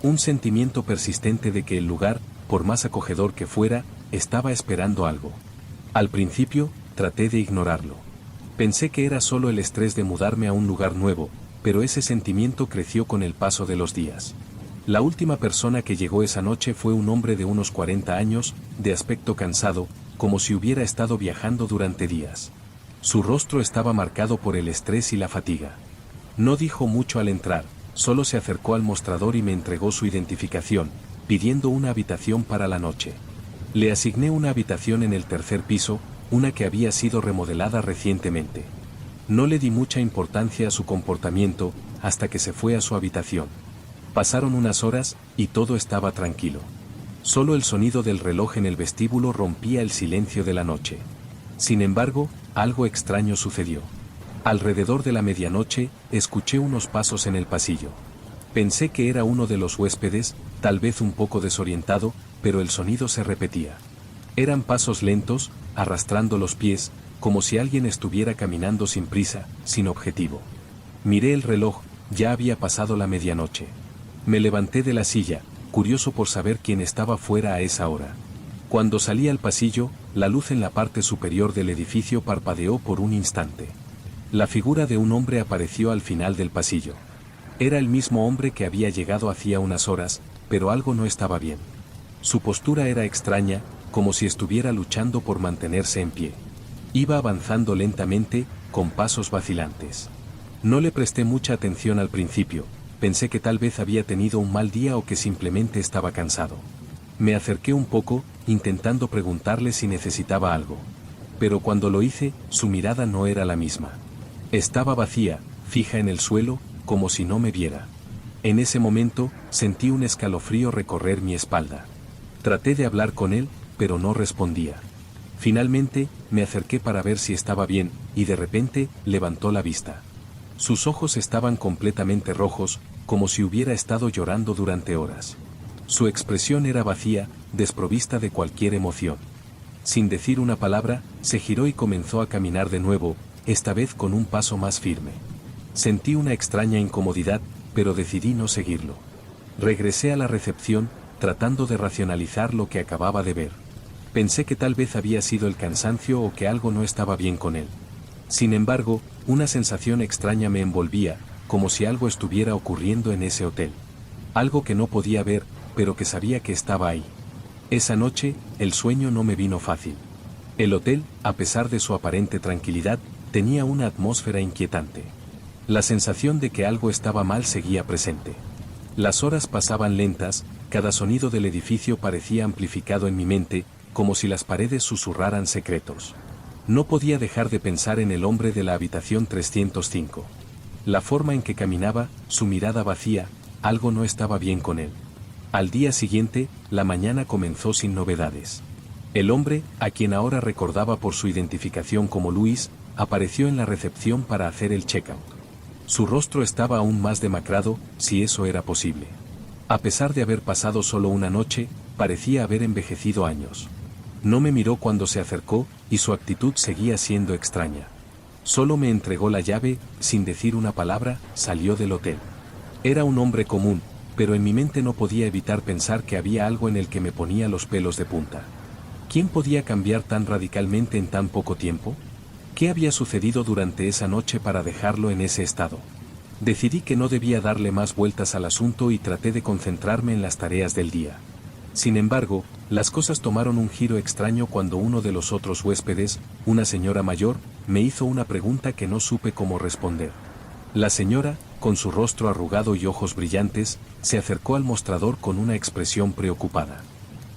Un sentimiento persistente de que el lugar, por más acogedor que fuera, estaba esperando algo. Al principio, traté de ignorarlo. Pensé que era solo el estrés de mudarme a un lugar nuevo, pero ese sentimiento creció con el paso de los días. La última persona que llegó esa noche fue un hombre de unos 40 años, de aspecto cansado, como si hubiera estado viajando durante días. Su rostro estaba marcado por el estrés y la fatiga. No dijo mucho al entrar, solo se acercó al mostrador y me entregó su identificación, pidiendo una habitación para la noche. Le asigné una habitación en el tercer piso, una que había sido remodelada recientemente. No le di mucha importancia a su comportamiento, hasta que se fue a su habitación. Pasaron unas horas, y todo estaba tranquilo. Solo el sonido del reloj en el vestíbulo rompía el silencio de la noche. Sin embargo, algo extraño sucedió. Alrededor de la medianoche, escuché unos pasos en el pasillo. Pensé que era uno de los huéspedes, tal vez un poco desorientado, pero el sonido se repetía. Eran pasos lentos, arrastrando los pies, como si alguien estuviera caminando sin prisa, sin objetivo. Miré el reloj, ya había pasado la medianoche. Me levanté de la silla, curioso por saber quién estaba fuera a esa hora. Cuando salí al pasillo, la luz en la parte superior del edificio parpadeó por un instante. La figura de un hombre apareció al final del pasillo. Era el mismo hombre que había llegado hacía unas horas, pero algo no estaba bien. Su postura era extraña, como si estuviera luchando por mantenerse en pie. Iba avanzando lentamente, con pasos vacilantes. No le presté mucha atención al principio, pensé que tal vez había tenido un mal día o que simplemente estaba cansado. Me acerqué un poco, intentando preguntarle si necesitaba algo. Pero cuando lo hice, su mirada no era la misma. Estaba vacía, fija en el suelo, como si no me viera. En ese momento, sentí un escalofrío recorrer mi espalda. Traté de hablar con él, pero no respondía. Finalmente, me acerqué para ver si estaba bien, y de repente, levantó la vista. Sus ojos estaban completamente rojos, como si hubiera estado llorando durante horas. Su expresión era vacía, desprovista de cualquier emoción. Sin decir una palabra, se giró y comenzó a caminar de nuevo, esta vez con un paso más firme. Sentí una extraña incomodidad, pero decidí no seguirlo. Regresé a la recepción, tratando de racionalizar lo que acababa de ver. Pensé que tal vez había sido el cansancio o que algo no estaba bien con él. Sin embargo, una sensación extraña me envolvía, como si algo estuviera ocurriendo en ese hotel. Algo que no podía ver, pero que sabía que estaba ahí. Esa noche, el sueño no me vino fácil. El hotel, a pesar de su aparente tranquilidad, tenía una atmósfera inquietante. La sensación de que algo estaba mal seguía presente. Las horas pasaban lentas, cada sonido del edificio parecía amplificado en mi mente, como si las paredes susurraran secretos. No podía dejar de pensar en el hombre de la habitación 305. La forma en que caminaba, su mirada vacía, algo no estaba bien con él. Al día siguiente, la mañana comenzó sin novedades. El hombre, a quien ahora recordaba por su identificación como Luis, apareció en la recepción para hacer el check-out. Su rostro estaba aún más demacrado, si eso era posible. A pesar de haber pasado solo una noche, parecía haber envejecido años. No me miró cuando se acercó, y su actitud seguía siendo extraña. Solo me entregó la llave, sin decir una palabra, salió del hotel. Era un hombre común, pero en mi mente no podía evitar pensar que había algo en el que me ponía los pelos de punta. ¿Quién podía cambiar tan radicalmente en tan poco tiempo? ¿Qué había sucedido durante esa noche para dejarlo en ese estado? Decidí que no debía darle más vueltas al asunto y traté de concentrarme en las tareas del día. Sin embargo, las cosas tomaron un giro extraño cuando uno de los otros huéspedes, una señora mayor, me hizo una pregunta que no supe cómo responder. La señora, con su rostro arrugado y ojos brillantes, se acercó al mostrador con una expresión preocupada.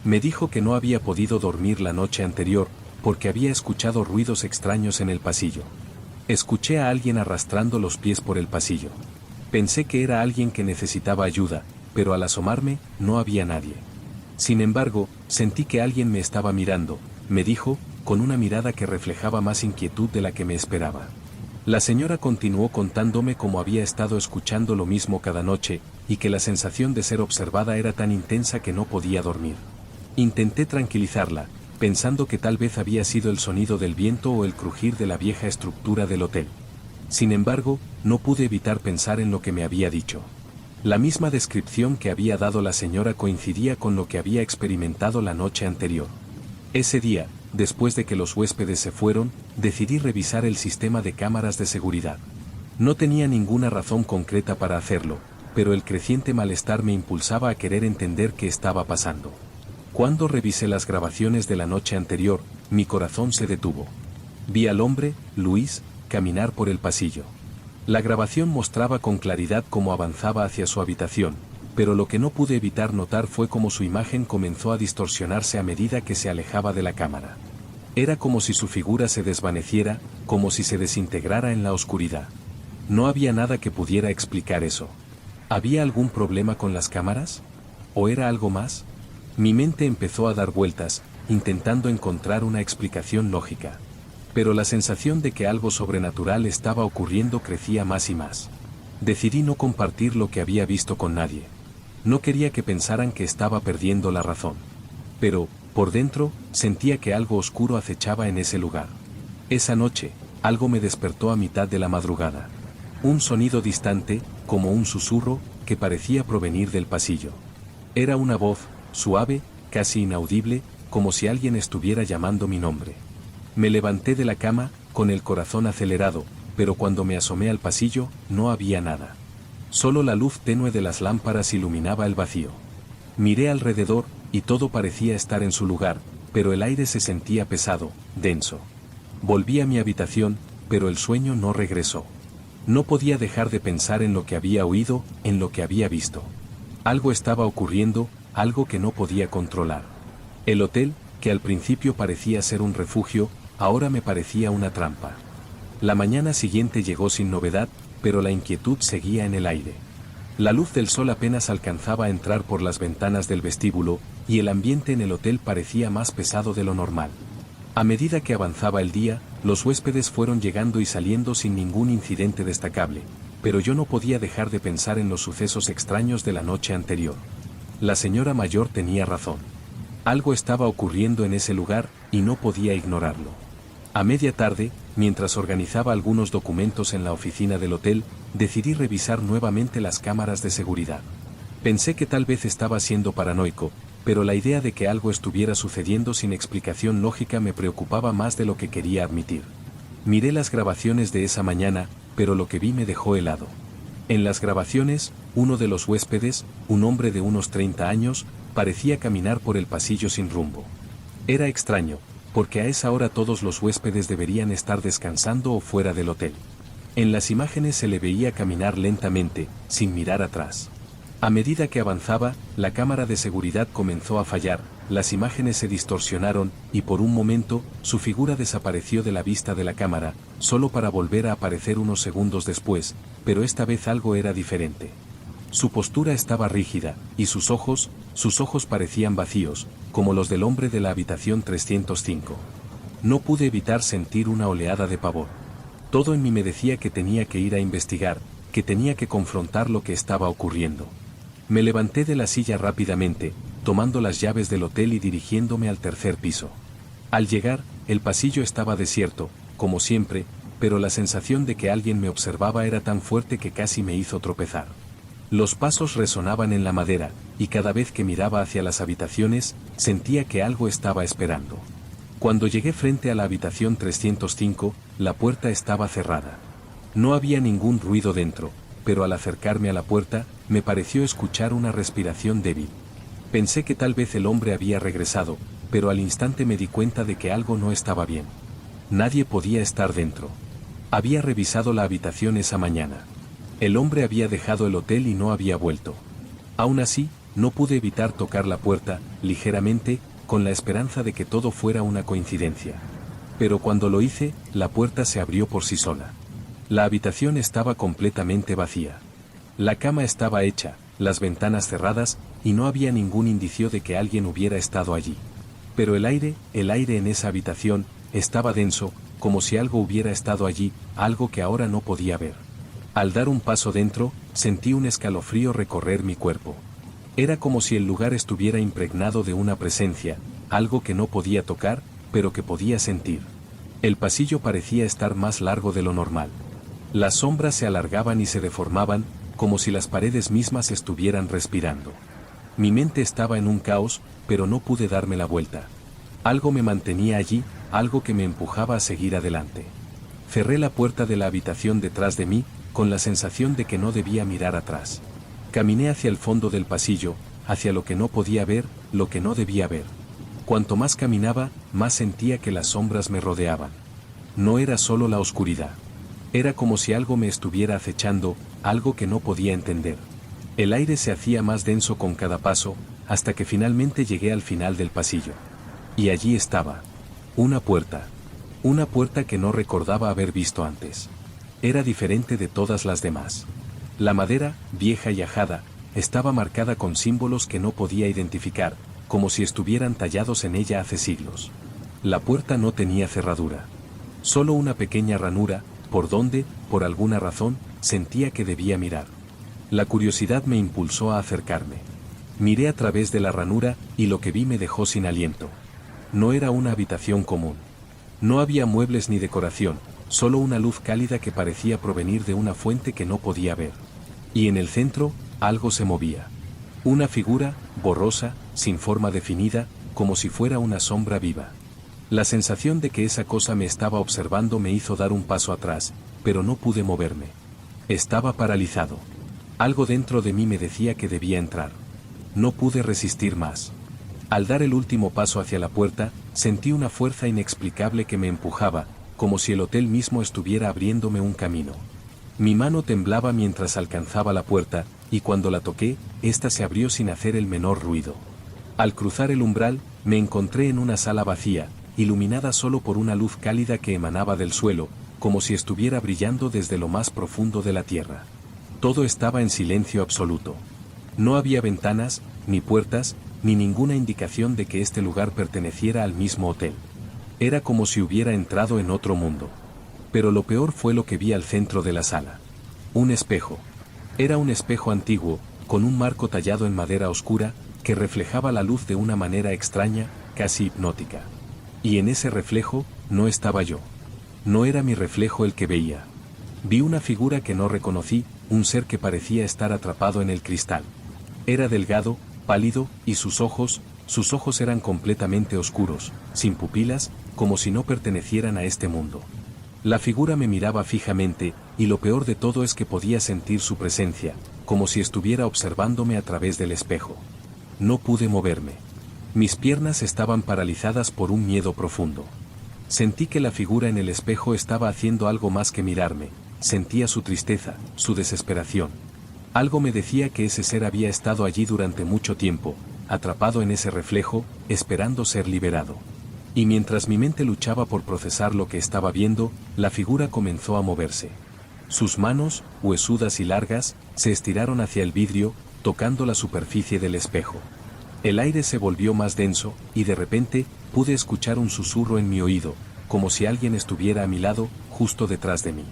Me dijo que no había podido dormir la noche anterior, porque había escuchado ruidos extraños en el pasillo. Escuché a alguien arrastrando los pies por el pasillo. Pensé que era alguien que necesitaba ayuda, pero al asomarme, no había nadie. Sin embargo, sentí que alguien me estaba mirando, me dijo, con una mirada que reflejaba más inquietud de la que me esperaba. La señora continuó contándome cómo había estado escuchando lo mismo cada noche, y que la sensación de ser observada era tan intensa que no podía dormir. Intenté tranquilizarla, pensando que tal vez había sido el sonido del viento o el crujir de la vieja estructura del hotel. Sin embargo, no pude evitar pensar en lo que me había dicho. La misma descripción que había dado la señora coincidía con lo que había experimentado la noche anterior. Ese día, después de que los huéspedes se fueron, decidí revisar el sistema de cámaras de seguridad. No tenía ninguna razón concreta para hacerlo, pero el creciente malestar me impulsaba a querer entender qué estaba pasando. Cuando revisé las grabaciones de la noche anterior, mi corazón se detuvo. Vi al hombre, Luis, caminar por el pasillo. La grabación mostraba con claridad cómo avanzaba hacia su habitación, pero lo que no pude evitar notar fue cómo su imagen comenzó a distorsionarse a medida que se alejaba de la cámara. Era como si su figura se desvaneciera, como si se desintegrara en la oscuridad. No había nada que pudiera explicar eso. ¿Había algún problema con las cámaras? ¿O era algo más? Mi mente empezó a dar vueltas, intentando encontrar una explicación lógica. Pero la sensación de que algo sobrenatural estaba ocurriendo crecía más y más. Decidí no compartir lo que había visto con nadie. No quería que pensaran que estaba perdiendo la razón. Pero, por dentro, sentía que algo oscuro acechaba en ese lugar. Esa noche, algo me despertó a mitad de la madrugada. Un sonido distante, como un susurro, que parecía provenir del pasillo. Era una voz, suave, casi inaudible, como si alguien estuviera llamando mi nombre. Me levanté de la cama, con el corazón acelerado, pero cuando me asomé al pasillo, no había nada. Solo la luz tenue de las lámparas iluminaba el vacío. Miré alrededor, y todo parecía estar en su lugar, pero el aire se sentía pesado, denso. Volví a mi habitación, pero el sueño no regresó. No podía dejar de pensar en lo que había oído, en lo que había visto. Algo estaba ocurriendo, algo que no podía controlar. El hotel, que al principio parecía ser un refugio, ahora me parecía una trampa. La mañana siguiente llegó sin novedad, pero la inquietud seguía en el aire. La luz del sol apenas alcanzaba a entrar por las ventanas del vestíbulo, y el ambiente en el hotel parecía más pesado de lo normal. A medida que avanzaba el día, los huéspedes fueron llegando y saliendo sin ningún incidente destacable, pero yo no podía dejar de pensar en los sucesos extraños de la noche anterior. La señora mayor tenía razón. Algo estaba ocurriendo en ese lugar, y no podía ignorarlo. A media tarde, mientras organizaba algunos documentos en la oficina del hotel, decidí revisar nuevamente las cámaras de seguridad. Pensé que tal vez estaba siendo paranoico, pero la idea de que algo estuviera sucediendo sin explicación lógica me preocupaba más de lo que quería admitir. Miré las grabaciones de esa mañana, pero lo que vi me dejó helado. En las grabaciones, uno de los huéspedes, un hombre de unos 30 años, parecía caminar por el pasillo sin rumbo. Era extraño, porque a esa hora todos los huéspedes deberían estar descansando o fuera del hotel. En las imágenes se le veía caminar lentamente, sin mirar atrás. A medida que avanzaba, la cámara de seguridad comenzó a fallar, las imágenes se distorsionaron, y por un momento, su figura desapareció de la vista de la cámara, solo para volver a aparecer unos segundos después, pero esta vez algo era diferente. Su postura estaba rígida, y sus ojos parecían vacíos, como los del hombre de la habitación 305. No pude evitar sentir una oleada de pavor. Todo en mí me decía que tenía que ir a investigar, que tenía que confrontar lo que estaba ocurriendo. Me levanté de la silla rápidamente, tomando las llaves del hotel y dirigiéndome al tercer piso. Al llegar, el pasillo estaba desierto, como siempre, pero la sensación de que alguien me observaba era tan fuerte que casi me hizo tropezar. Los pasos resonaban en la madera, y cada vez que miraba hacia las habitaciones, sentía que algo estaba esperando. Cuando llegué frente a la habitación 305, la puerta estaba cerrada. No había ningún ruido dentro, pero al acercarme a la puerta, me pareció escuchar una respiración débil. Pensé que tal vez el hombre había regresado, pero al instante me di cuenta de que algo no estaba bien. Nadie podía estar dentro. Había revisado la habitación esa mañana. El hombre había dejado el hotel y no había vuelto. Aún así, no pude evitar tocar la puerta, ligeramente, con la esperanza de que todo fuera una coincidencia. Pero cuando lo hice, la puerta se abrió por sí sola. La habitación estaba completamente vacía. La cama estaba hecha, las ventanas cerradas, y no había ningún indicio de que alguien hubiera estado allí. Pero el aire en esa habitación, estaba denso, como si algo hubiera estado allí, algo que ahora no podía ver. Al dar un paso dentro, sentí un escalofrío recorrer mi cuerpo. Era como si el lugar estuviera impregnado de una presencia, algo que no podía tocar, pero que podía sentir. El pasillo parecía estar más largo de lo normal. Las sombras se alargaban y se deformaban, como si las paredes mismas estuvieran respirando. Mi mente estaba en un caos, pero no pude darme la vuelta. Algo me mantenía allí, algo que me empujaba a seguir adelante. Cerré la puerta de la habitación detrás de mí, con la sensación de que no debía mirar atrás. Caminé hacia el fondo del pasillo, hacia lo que no podía ver, lo que no debía ver. Cuanto más caminaba, más sentía que las sombras me rodeaban. No era solo la oscuridad. Era como si algo me estuviera acechando, algo que no podía entender. El aire se hacía más denso con cada paso, hasta que finalmente llegué al final del pasillo. Y allí estaba. Una puerta. Una puerta que no recordaba haber visto antes. Era diferente de todas las demás. La madera, vieja y ajada, estaba marcada con símbolos que no podía identificar, como si estuvieran tallados en ella hace siglos. La puerta no tenía cerradura. Solo una pequeña ranura, por donde, por alguna razón, sentía que debía mirar. La curiosidad me impulsó a acercarme. Miré a través de la ranura, y lo que vi me dejó sin aliento. No era una habitación común. No había muebles ni decoración, solo una luz cálida que parecía provenir de una fuente que no podía ver. Y en el centro, algo se movía. Una figura, borrosa, sin forma definida, como si fuera una sombra viva. La sensación de que esa cosa me estaba observando me hizo dar un paso atrás, pero no pude moverme. Estaba paralizado. Algo dentro de mí me decía que debía entrar. No pude resistir más. Al dar el último paso hacia la puerta, sentí una fuerza inexplicable que me empujaba, como si el hotel mismo estuviera abriéndome un camino. Mi mano temblaba mientras alcanzaba la puerta, y cuando la toqué, ésta se abrió sin hacer el menor ruido. Al cruzar el umbral, me encontré en una sala vacía, iluminada solo por una luz cálida que emanaba del suelo, como si estuviera brillando desde lo más profundo de la tierra. Todo estaba en silencio absoluto. No había ventanas, ni puertas, ni ninguna indicación de que este lugar perteneciera al mismo hotel. Era como si hubiera entrado en otro mundo. Pero lo peor fue lo que vi al centro de la sala. Un espejo. Era un espejo antiguo, con un marco tallado en madera oscura, que reflejaba la luz de una manera extraña, casi hipnótica. Y en ese reflejo, no estaba yo. No era mi reflejo el que veía. Vi una figura que no reconocí, un ser que parecía estar atrapado en el cristal. Era delgado, pálido, y sus ojos eran completamente oscuros, sin pupilas, como si no pertenecieran a este mundo. La figura me miraba fijamente, y lo peor de todo es que podía sentir su presencia, como si estuviera observándome a través del espejo. No pude moverme. Mis piernas estaban paralizadas por un miedo profundo. Sentí que la figura en el espejo estaba haciendo algo más que mirarme, sentía su tristeza, su desesperación. Algo me decía que ese ser había estado allí durante mucho tiempo, atrapado en ese reflejo, esperando ser liberado. Y mientras mi mente luchaba por procesar lo que estaba viendo, la figura comenzó a moverse. Sus manos, huesudas y largas, se estiraron hacia el vidrio, tocando la superficie del espejo. El aire se volvió más denso, y de repente, pude escuchar un susurro en mi oído, como si alguien estuviera a mi lado, justo detrás de mí.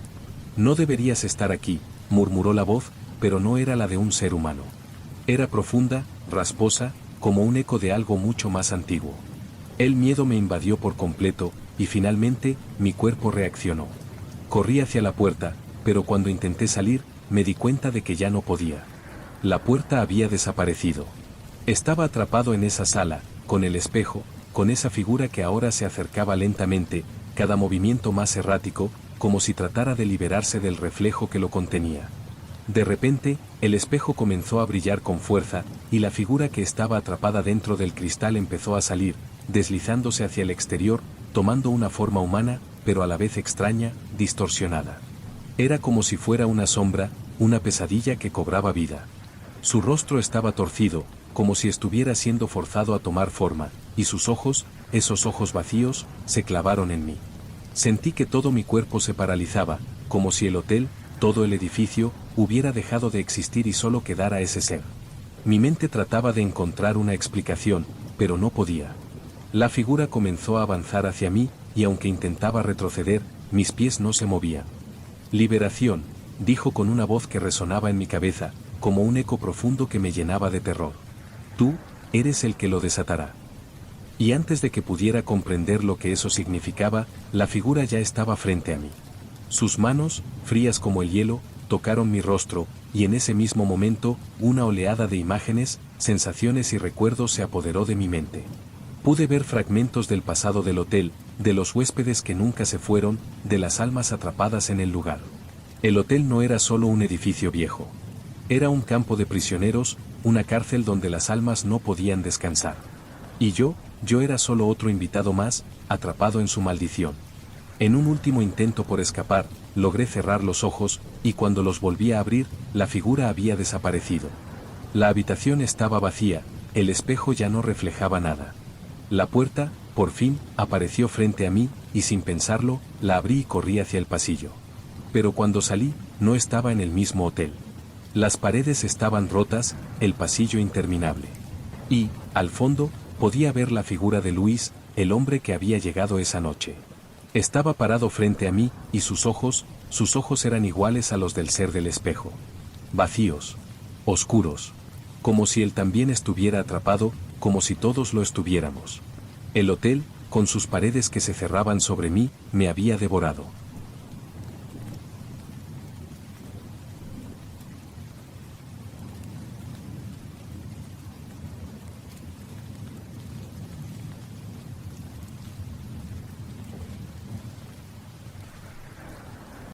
No deberías estar aquí, murmuró la voz, pero no era la de un ser humano. Era profunda, rasposa, como un eco de algo mucho más antiguo. El miedo me invadió por completo, y finalmente, mi cuerpo reaccionó. Corrí hacia la puerta, pero cuando intenté salir, me di cuenta de que ya no podía. La puerta había desaparecido. Estaba atrapado en esa sala, con el espejo, con esa figura que ahora se acercaba lentamente, cada movimiento más errático, como si tratara de liberarse del reflejo que lo contenía. De repente, el espejo comenzó a brillar con fuerza, y la figura que estaba atrapada dentro del cristal empezó a salir, deslizándose hacia el exterior, tomando una forma humana, pero a la vez extraña, distorsionada. Era como si fuera una sombra, una pesadilla que cobraba vida. Su rostro estaba torcido, como si estuviera siendo forzado a tomar forma, y sus ojos, esos ojos vacíos, se clavaron en mí. Sentí que todo mi cuerpo se paralizaba, como si el hotel, todo el edificio, hubiera dejado de existir y solo quedara ese ser. Mi mente trataba de encontrar una explicación, pero no podía. La figura comenzó a avanzar hacia mí, y aunque intentaba retroceder, mis pies no se movían. Liberación, dijo con una voz que resonaba en mi cabeza, como un eco profundo que me llenaba de terror. Tú, eres el que lo desatará. Y antes de que pudiera comprender lo que eso significaba, la figura ya estaba frente a mí. Sus manos, frías como el hielo, tocaron mi rostro, y en ese mismo momento, una oleada de imágenes, sensaciones y recuerdos se apoderó de mi mente. Pude ver fragmentos del pasado del hotel, de los huéspedes que nunca se fueron, de las almas atrapadas en el lugar. El hotel no era solo un edificio viejo. Era un campo de prisioneros, una cárcel donde las almas no podían descansar. Y yo era solo otro invitado más, atrapado en su maldición. En un último intento por escapar, logré cerrar los ojos, y cuando los volví a abrir, la figura había desaparecido. La habitación estaba vacía, el espejo ya no reflejaba nada. La puerta, por fin, apareció frente a mí, y sin pensarlo, la abrí y corrí hacia el pasillo. Pero cuando salí, no estaba en el mismo hotel. Las paredes estaban rotas, el pasillo interminable. Y, al fondo, podía ver la figura de Luis, el hombre que había llegado esa noche. Estaba parado frente a mí, y sus ojos eran iguales a los del ser del espejo. Vacíos. Oscuros. Como si él también estuviera atrapado, como si todos lo estuviéramos. El hotel, con sus paredes que se cerraban sobre mí, me había devorado.